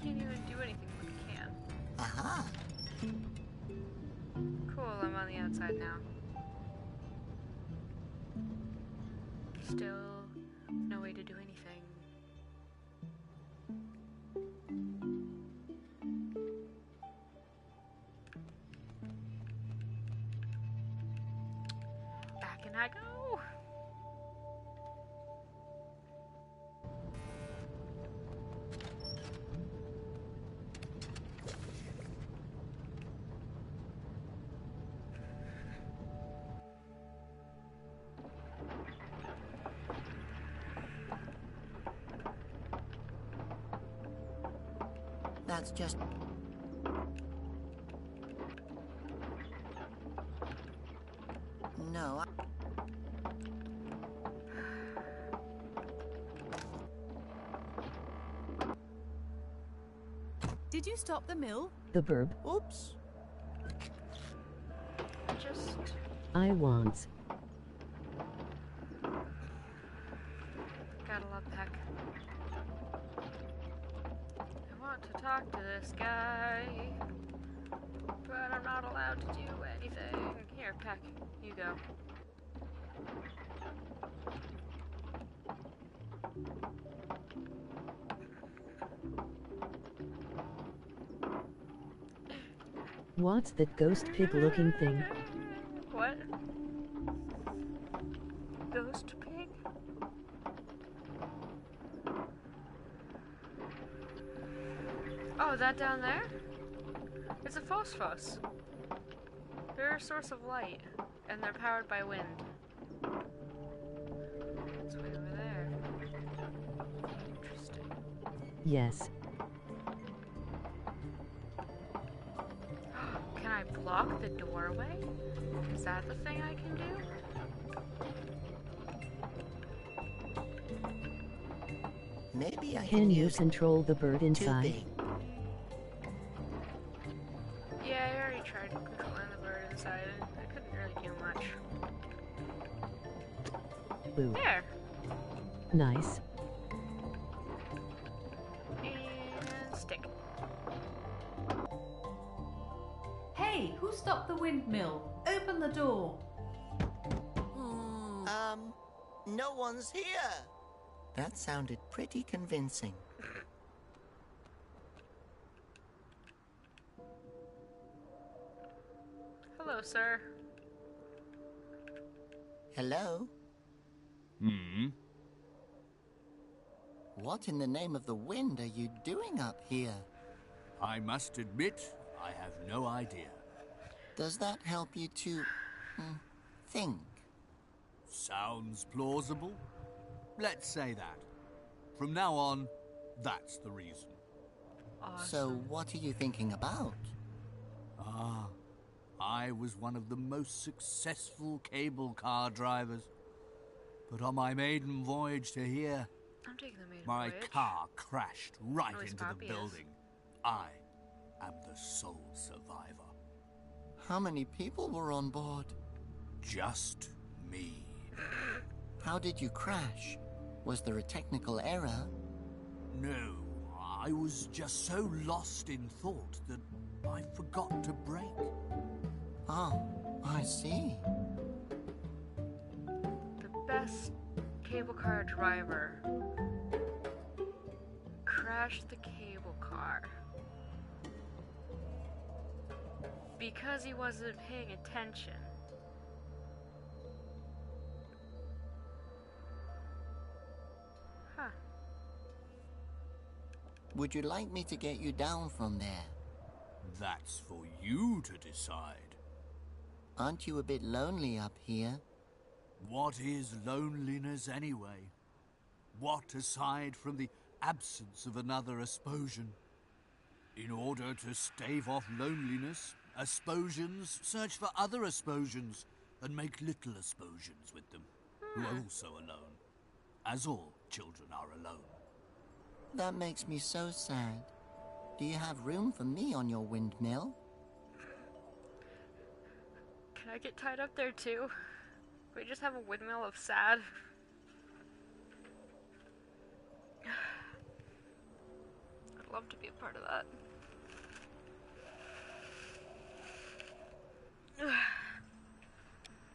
can't even do anything with a can. Aha! Cool, I'm on the outside now. Still no way to do anything. Back and I go. That's just... No, did Did you stop the mill? The burb. Oops. Just... I want. Gotta love Peck. I want to talk to this guy, but I'm not allowed to do anything. Here, Peck, you go. What's that ghost pig looking thing? What? Ghost pig? Oh, that down there? It's a phosphos. They're a source of light, and they're powered by wind. It's way over there. Interesting. Yes. Can I block the doorway? Is that the thing I can do? Maybe I Can you use control the bird too inside? big. Yeah, I already tried controlling the bird inside, and I couldn't really do much. Boo. There! Nice. And stick. Hey, who stopped the windmill? Open the door. No one's here. That sounded pretty convincing. Hello, sir. Hello? What in the name of the wind are you doing up here? I must admit, I have no idea. Does that help you to think? Sounds plausible. Let's say that. From now on, that's the reason. Awesome. So what are you thinking about? I was one of the most successful cable car drivers. But on my maiden voyage to here, I'm taking the maiden my voyage. car crashed right At least into the Poppy is. building. I am the sole survivor. How many people were on board? Just me. How did you crash? Was there a technical error? No, I was just so lost in thought that I forgot to brake. Oh, I see. The best cable car driver crashed the cable car because he wasn't paying attention. Huh. Would you like me to get you down from there? That's for you to decide. Aren't you a bit lonely up here? What is loneliness anyway? What aside from the absence of another Asposian? In order to stave off loneliness, Asposians search for other Asposians and make little Asposians with them, who are also alone, as all children are alone. That makes me so sad. Do you have room for me on your windmill? Can I get tied up there too? We just have a windmill of sad. I'd love to be a part of that.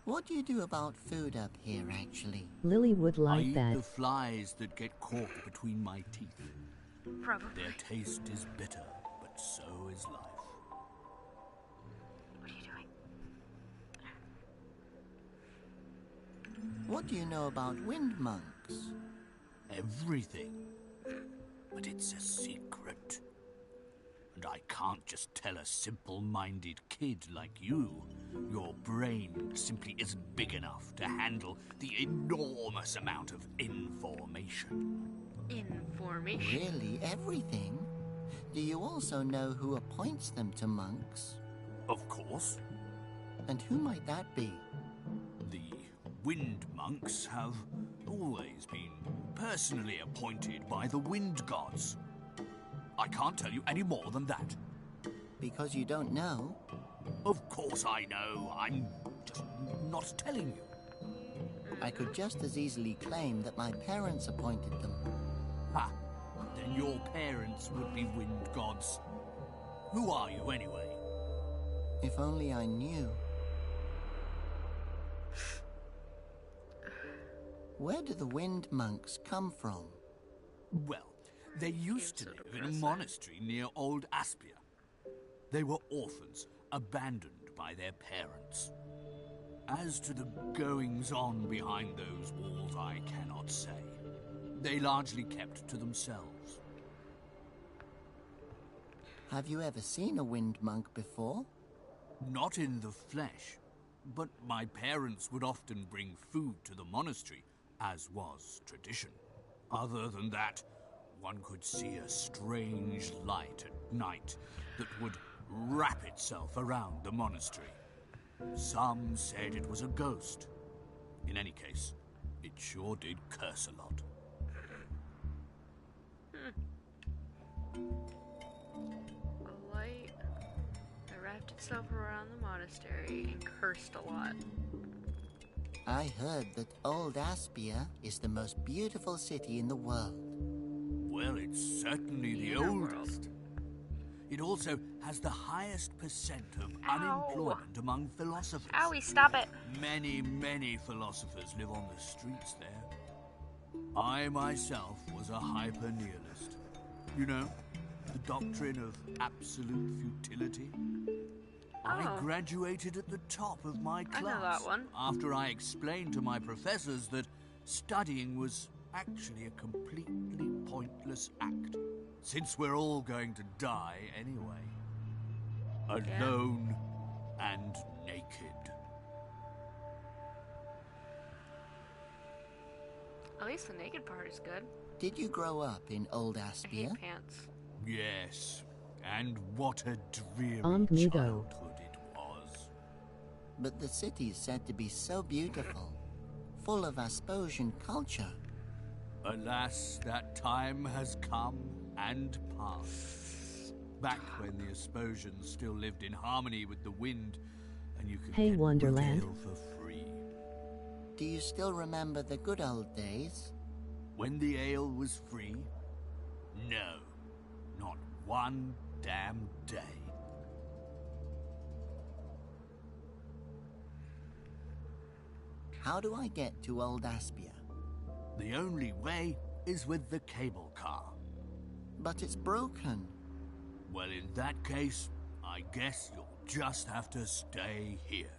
What do you do about food up here, actually? Lily would I like eat that. the flies that get caught between my teeth. Probably. Their taste is bitter, but so is life. What are you doing? What do you know about wind monks? Everything. But it's a secret. And I can't just tell a simple-minded kid like you. Your brain simply isn't big enough to handle the enormous amount of information. Information. Really, everything? Do you also know who appoints them to monks? Of course, And who might that be? the wind monks have always been personally appointed by the wind gods. I can't tell you any more than that. Because you don't know? Of course I know. I'm just not telling you. I could just as easily claim that my parents appointed them. Ha! Then your parents would be wind gods. Who are you, anyway? If only I knew. Where do the wind monks come from? Well, they used to live in a monastery near Old Aspia. They were orphans, abandoned by their parents. As to the goings-on behind those walls, I cannot say. They largely kept to themselves. Have you ever seen a wind monk before? Not in the flesh, but my parents would often bring food to the monastery, as was tradition. Other than that, one could see a strange light at night that would wrap itself around the monastery. Some said it was a ghost. In any case, it sure did curse a lot. A light that wrapped itself around the monastery and cursed a lot. I heard that Old Aspia is the most beautiful city in the world. Well, it's certainly the oldest. It also has the highest percent of unemployment among philosophers. Owie, stop it. Many, many philosophers live on the streets there. I myself was a hyper-nihilist. You know, the doctrine of absolute futility. I graduated at the top of my class. I know that one. After I explained to my professors that studying was actually a completely pointless act, since we're all going to die anyway. Alone and naked. At least the naked part is good. Did you grow up in Old I Aspia? hate pants. Yes, and what a dreary Amigo. childhood it was. But the city is said to be so beautiful, full of Asposian culture. Alas, that time has come and passed. Back when the Asposians still lived in harmony with the wind, and you could Hey, get Wonderland. ale for free. Do you still remember the good old days? When the ale was free? No, not one damn day. How do I get to Old Aspia? The only way is with the cable car. But it's broken. Well, in that case, I guess you'll just have to stay here.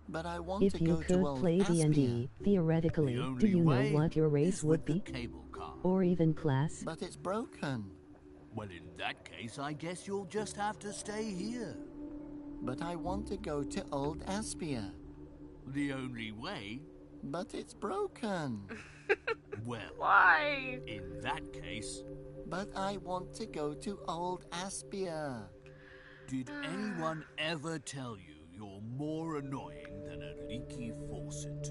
But I want If to you go to could Old play Aspia. D&D, theoretically, The do only you know way what your race is would with the be? cable car. Or even class? But it's broken. Well, in that case, I guess you'll just have to stay here. But I want to go to Old Aspia. The only way? But it's broken. Well, Why? in that case, But I want to go to Old Aspia. did anyone ever tell you you're more annoying than a leaky faucet?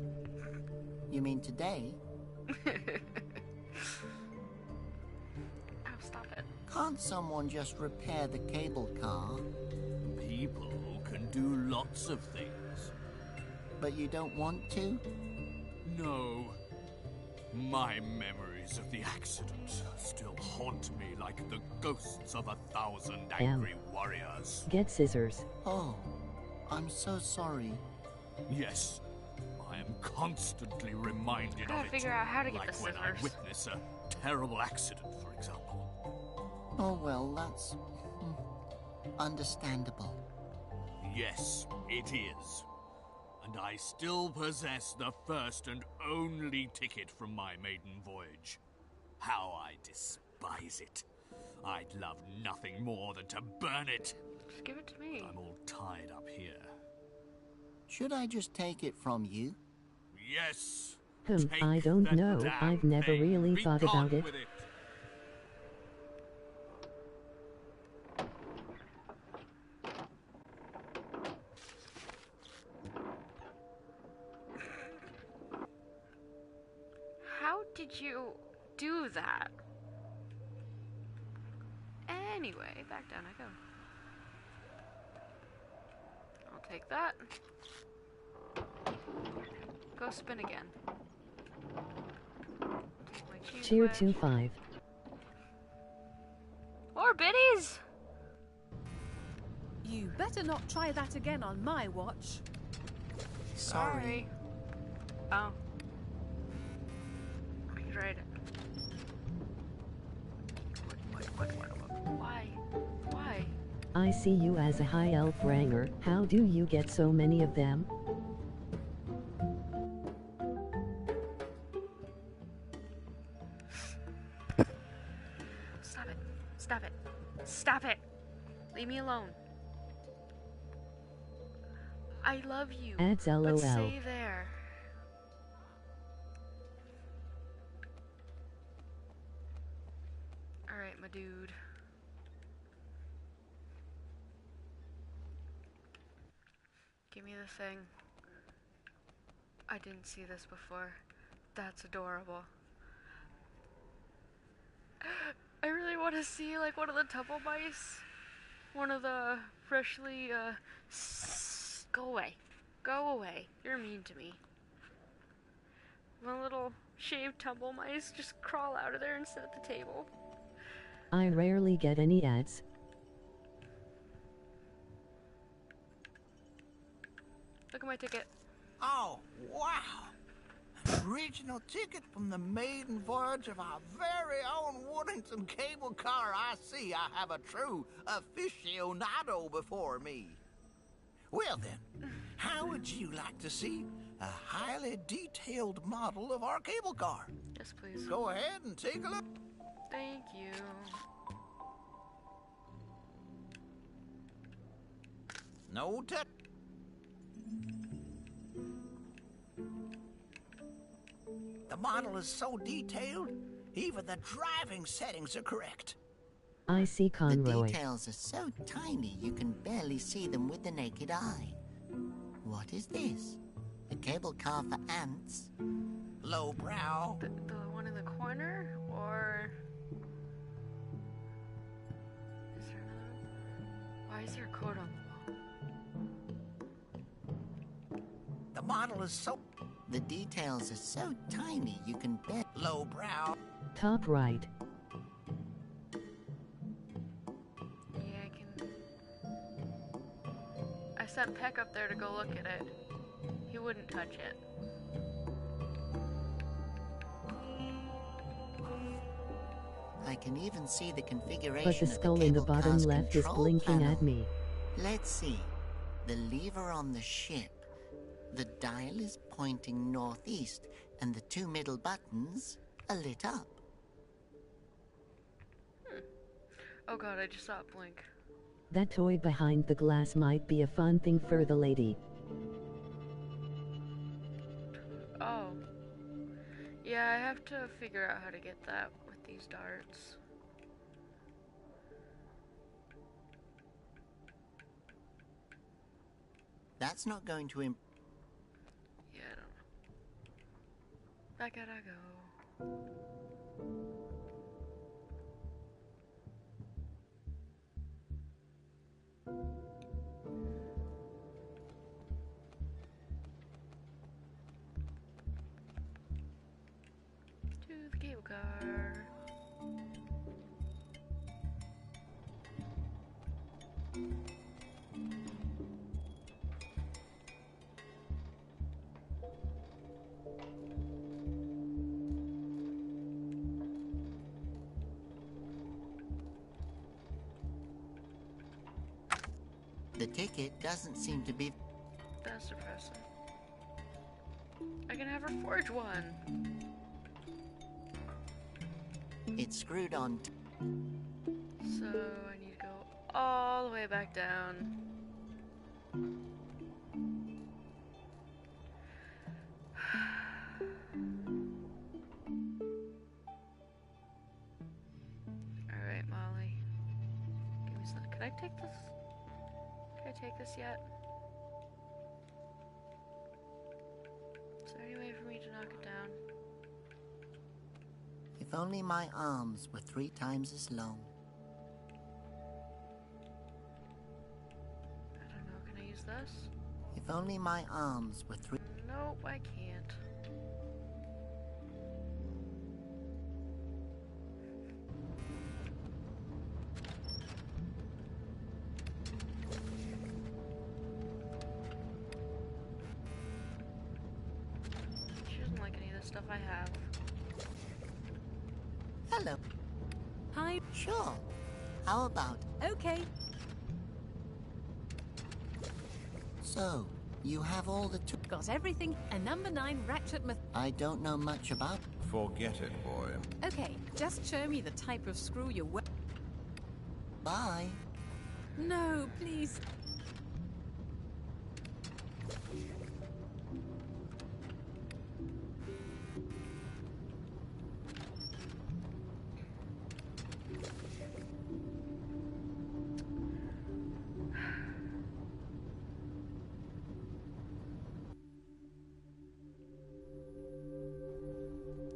You mean today? Oh, stop it. Can't someone just repair the cable car? People can do lots of things. But you don't want to? No. My memories of the accident still haunt me like the ghosts of 1,000 angry warriors. Get scissors. Oh, I'm so sorry. Yes, I am constantly reminded Gotta of it. figure out how to get like the when I scissors. witness a terrible accident, for example. Oh, well, that's understandable. Yes, it is. And I still possess the first and only ticket from my maiden voyage. How I despise it. I'd love nothing more than to burn it. Just give it to me. I'm all tied up here. Should I just take it from you? Yes. I don't that know. damn I've never thing. really Be thought gone about it. with it. How did you do that? Anyway, back down I go. I'll take that. Go spin again. Take my cheese Cheer wedge. 25. More biddies! You better not try that again on my watch. Sorry. Oh. Right. Why? Why? I see you as a high elf ranger. How do you get so many of them? Stop it. Stop it. Stop it. Leave me alone. I love you. Adds But LOL. stay there. Alright, my dude. Give me the thing. I didn't see this before. That's adorable. I really want to see like one of the Tumble Mice. One of the freshly, go away. Go away. You're mean to me. One little shaved Tumble Mice just crawl out of there and sit at the table. I rarely get any ads. Look at my ticket. Oh, wow! An original ticket from the maiden voyage of our very own Woodington cable car. I see I have a true aficionado before me. Well then, how would you like to see a highly detailed model of our cable car? Yes, please. Go ahead and take a look. Thank you. No touch. The model is so detailed, even the driving settings are correct. I see The Conroy. details are so tiny you can barely see them with the naked eye. What is this? A cable car for ants? Lowbrow. The one in the corner? Or... Is there another one? Why is there a code on the wall? The model is so... The details are so tiny you can barely... Lowbrow. Top right. Yeah, I can... I sent Peck up there to go look at it. He wouldn't touch it. I can even see the configuration But the of skull in the cable bottom car's left is control blinking panel. at me. Let's see. The lever on the ship. The dial is pointing northeast, and the two middle buttons are lit up. Oh god, I just saw it blink. That toy behind the glass might be a fun thing for the lady. Oh. Yeah, I have to figure out how to get that with these darts. That's not going to imp... Yeah, I don't know. Back out I go. To the cable car. The ticket doesn't seem to be... That's depressing. I can have her forge one. It's screwed on... So I need to go all the way back down. Alright, Molly. Give me some. Can I take this? Can I take this yet? Is there any way for me to knock it down? If only my arms were 3 times as long. use this? If only my arms were three. Nope, I can't. She doesn't like any of the stuff I have. Hello. Hi. Sure. How about? Okay. So, you have all the Got everything. A number 9 Ratchet Myth. I don't know much about. Forget it, boy. Okay, just show me the type of screw you're Bye. No, please.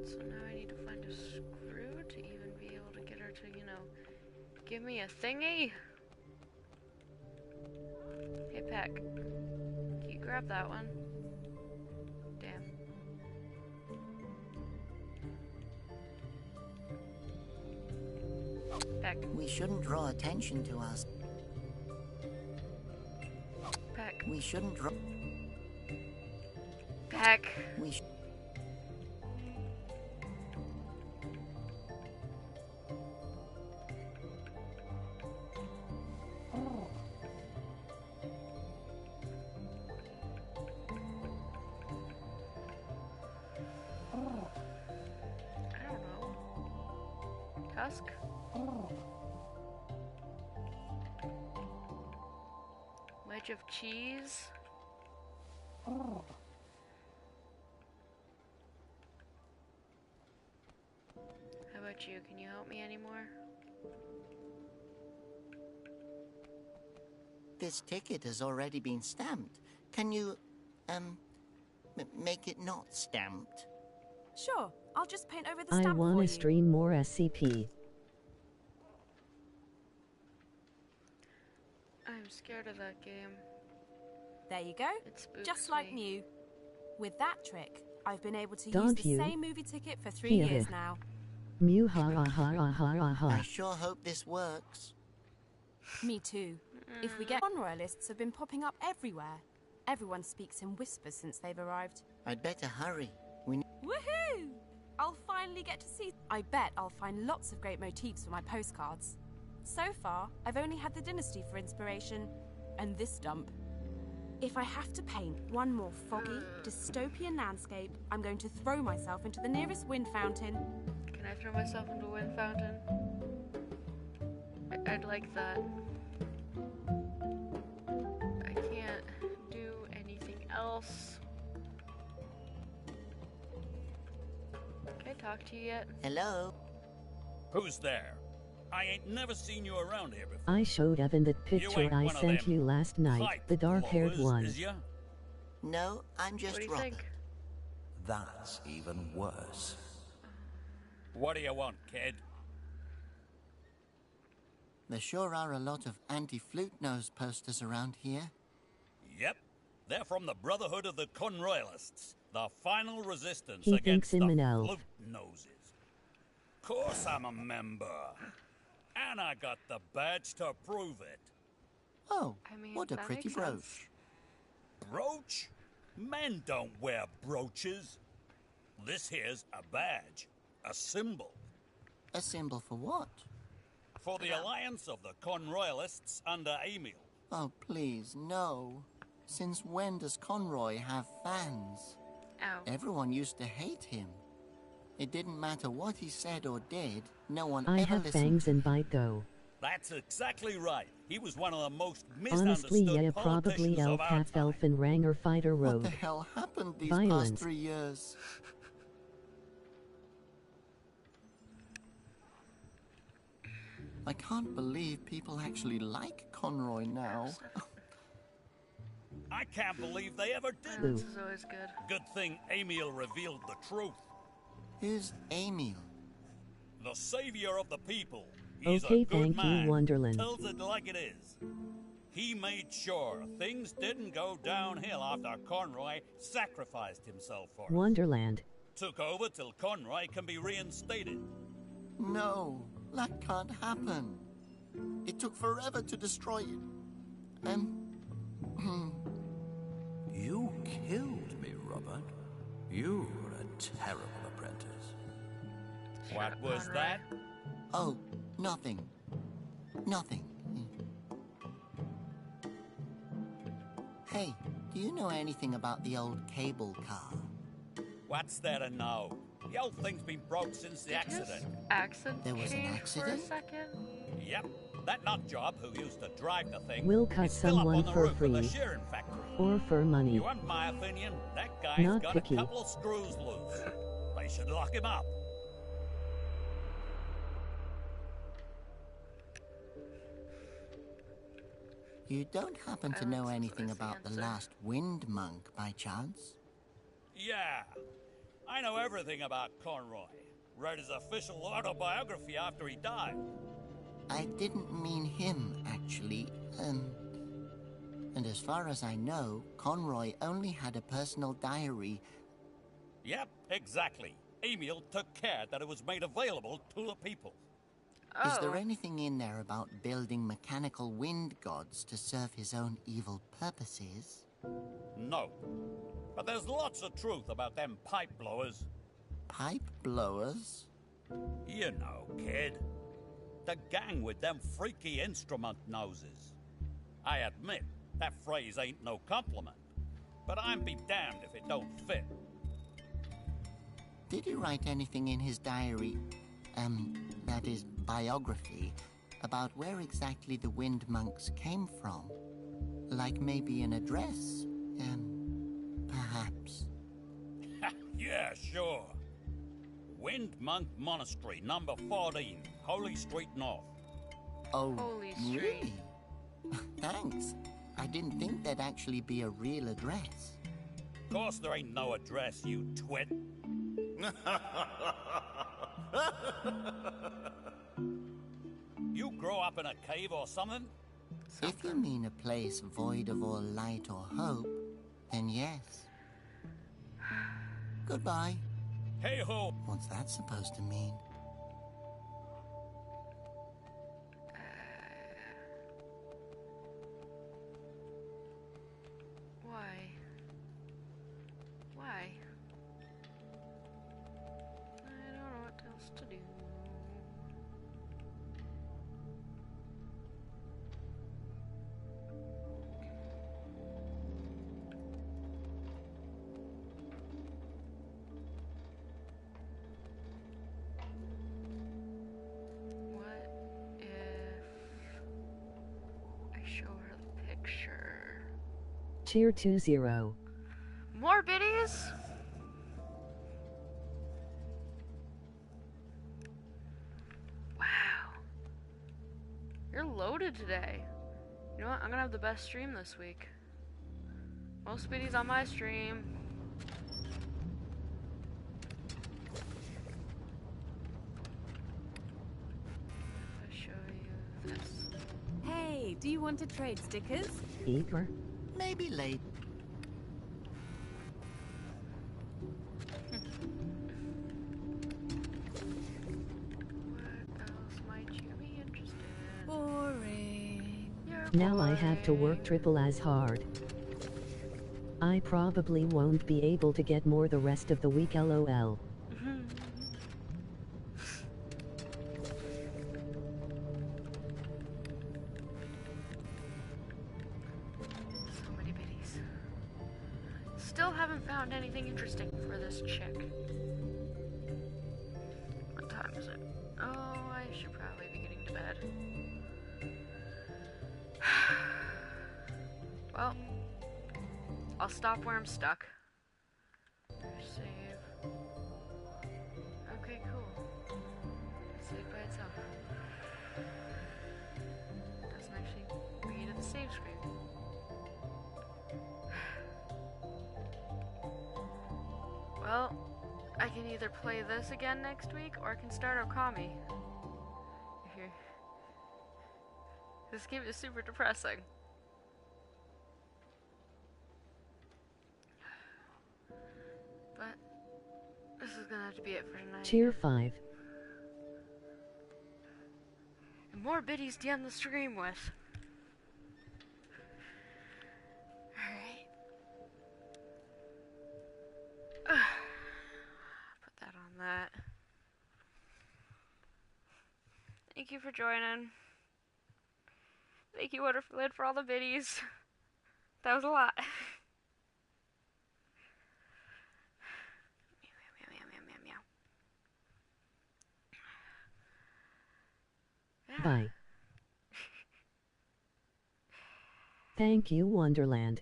So now I need to find a screw to even be able to get her to, you know, give me a thingy. Hey, Peck. Can you grab that one? Damn. Peck. We shouldn't draw attention to us. Peck. We shouldn't draw. Peck. We sh I don't know. Tusk? Wedge of cheese? How about you? Can you help me anymore? This ticket has already been stamped. Can you, make it not stamped? Sure, I'll just paint over the I stamp for wanna you. stream more SCP. I'm scared of that game. There you go. It spooks Just like me. new. With that trick, I've been able to Don't use the you? same movie ticket for 3 Here. years now. Mew ha ha ha ha ha ha I ha. sure hope this works. Me too. If we get Conroyalists have been popping up everywhere. Everyone speaks in whispers since they've arrived. I'd better hurry. We Woohoo! I'll finally get to see. I bet I'll find lots of great motifs for my postcards. So far, I've only had the dynasty for inspiration, and this dump. If I have to paint one more foggy, dystopian landscape, I'm going to throw myself into the nearest wind fountain. Can I throw myself into a wind fountain? I'd like that. I can't do anything else. Can I talk to you yet? Hello? Who's there? I ain't never seen you around here before. I showed Evan that picture ain't I one of sent them you last night, hype the dark-haired blowers, one. is ya? No, I'm What just do you Robert. think? That's even worse. What do you want, kid? There sure are a lot of anti-flute nose posters around here. Yep. They're from the Brotherhood of the Conroyalists, the final resistance He against thinks him the an elf. flute noses. Course I'm a member. And I got the badge to prove it. Oh, I mean, what a that pretty makes brooch. sense. Brooch? Men don't wear brooches. This here's a badge, a symbol. A symbol for what? For the alliance of the Conroyalists under Emil. Oh, please, no. Since when does Conroy have fans? Ow. Everyone used to hate him. It didn't matter what he said or did, no one I ever have listened. fangs and bite though. That's exactly right. He was one of the most Honestly, misunderstood yeah, probably politicians elf, of our half time. elf, and Ranger fighter What rogue. the hell happened these Violence. past 3 years? I can't believe people actually like Conroy now. I can't believe they ever did. This is always good. Good thing Emil revealed the truth. Who's Emil? The savior of the people. He's Okay, a good thank you, man. Wonderland. Tells it like it is. He made sure things didn't go downhill after Conroy sacrificed himself for us. Wonderland. Took over till Conroy can be reinstated. No, that can't happen. It took forever to destroy it. You killed me, Robert. You were a terrible apprentice. What was that? Oh, nothing. Nothing. Hey, do you know anything about the old cable car? What's there to know? The old thing's been broke since the accident. There was an accident? For a second? Yep. That nut job who used to drive the thing We'll cut is still someone up on the for roof of the free. shearing factory. Or for money. You want my opinion? That guy's Not got picky. a couple of screws loose. They should lock him up. You don't happen to know anything about the last Wind Monk by chance? Yeah. I know everything about Conroy. Read his official autobiography after he died. I didn't mean him, actually. And as far as I know, Conroy only had a personal diary. Yep, exactly. Emil took care that it was made available to the people. Is there anything in there about building mechanical wind gods to serve his own evil purposes? No. But there's lots of truth about them pipe blowers. Pipe blowers? You know, kid. The gang with them freaky instrument noses. I admit, that phrase ain't no compliment. But I'm be damned if it don't fit. Did he write anything in his diary, that is, biography, about where exactly the Wind Monks came from? Like maybe an address, perhaps. Yeah, sure. Wind Monk Monastery, number 14, Holy Street North. Oh, Holy really? Thanks. I didn't think there'd actually be a real address. Of course there ain't no address, you twit. You grow up in a cave or something? If you mean a place void of all light or hope, then yes. Goodbye. Hey-ho! What's that supposed to mean? Why? Why? I don't know what else to do. What if I show her the picture? Cheer 2-0. More biddies? Wow. You're loaded today. You know what? I'm gonna have the best stream this week. Most biddies on my stream. I'll show you this. Hey, do you want to trade stickers? Eager. Maybe late. What else might you be interested in? Boring. You're Now I have to work boring. triple as hard. I probably won't be able to get more the rest of the week, lol. So many biddies. Still haven't found anything interesting for this chick. What time is it? Oh, I should probably be getting to bed. Well, I'll stop where I'm stuck. Save. Okay, cool. Save by itself. Doesn't actually read at the save screen. Well, I can either play this again next week or I can start Okami. If you're... This game is super depressing. But this is gonna have to be it for tonight. Cheer 5. And more biddies to end the stream with. Alright. Put that on that. Thank you for joining. Thank you, Wonderful, for all the biddies. That was a lot. Meow, meow, meow, meow, meow, meow. Yeah. Bye. Thank you, Wonderland.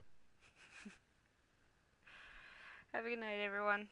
Have a good night, everyone.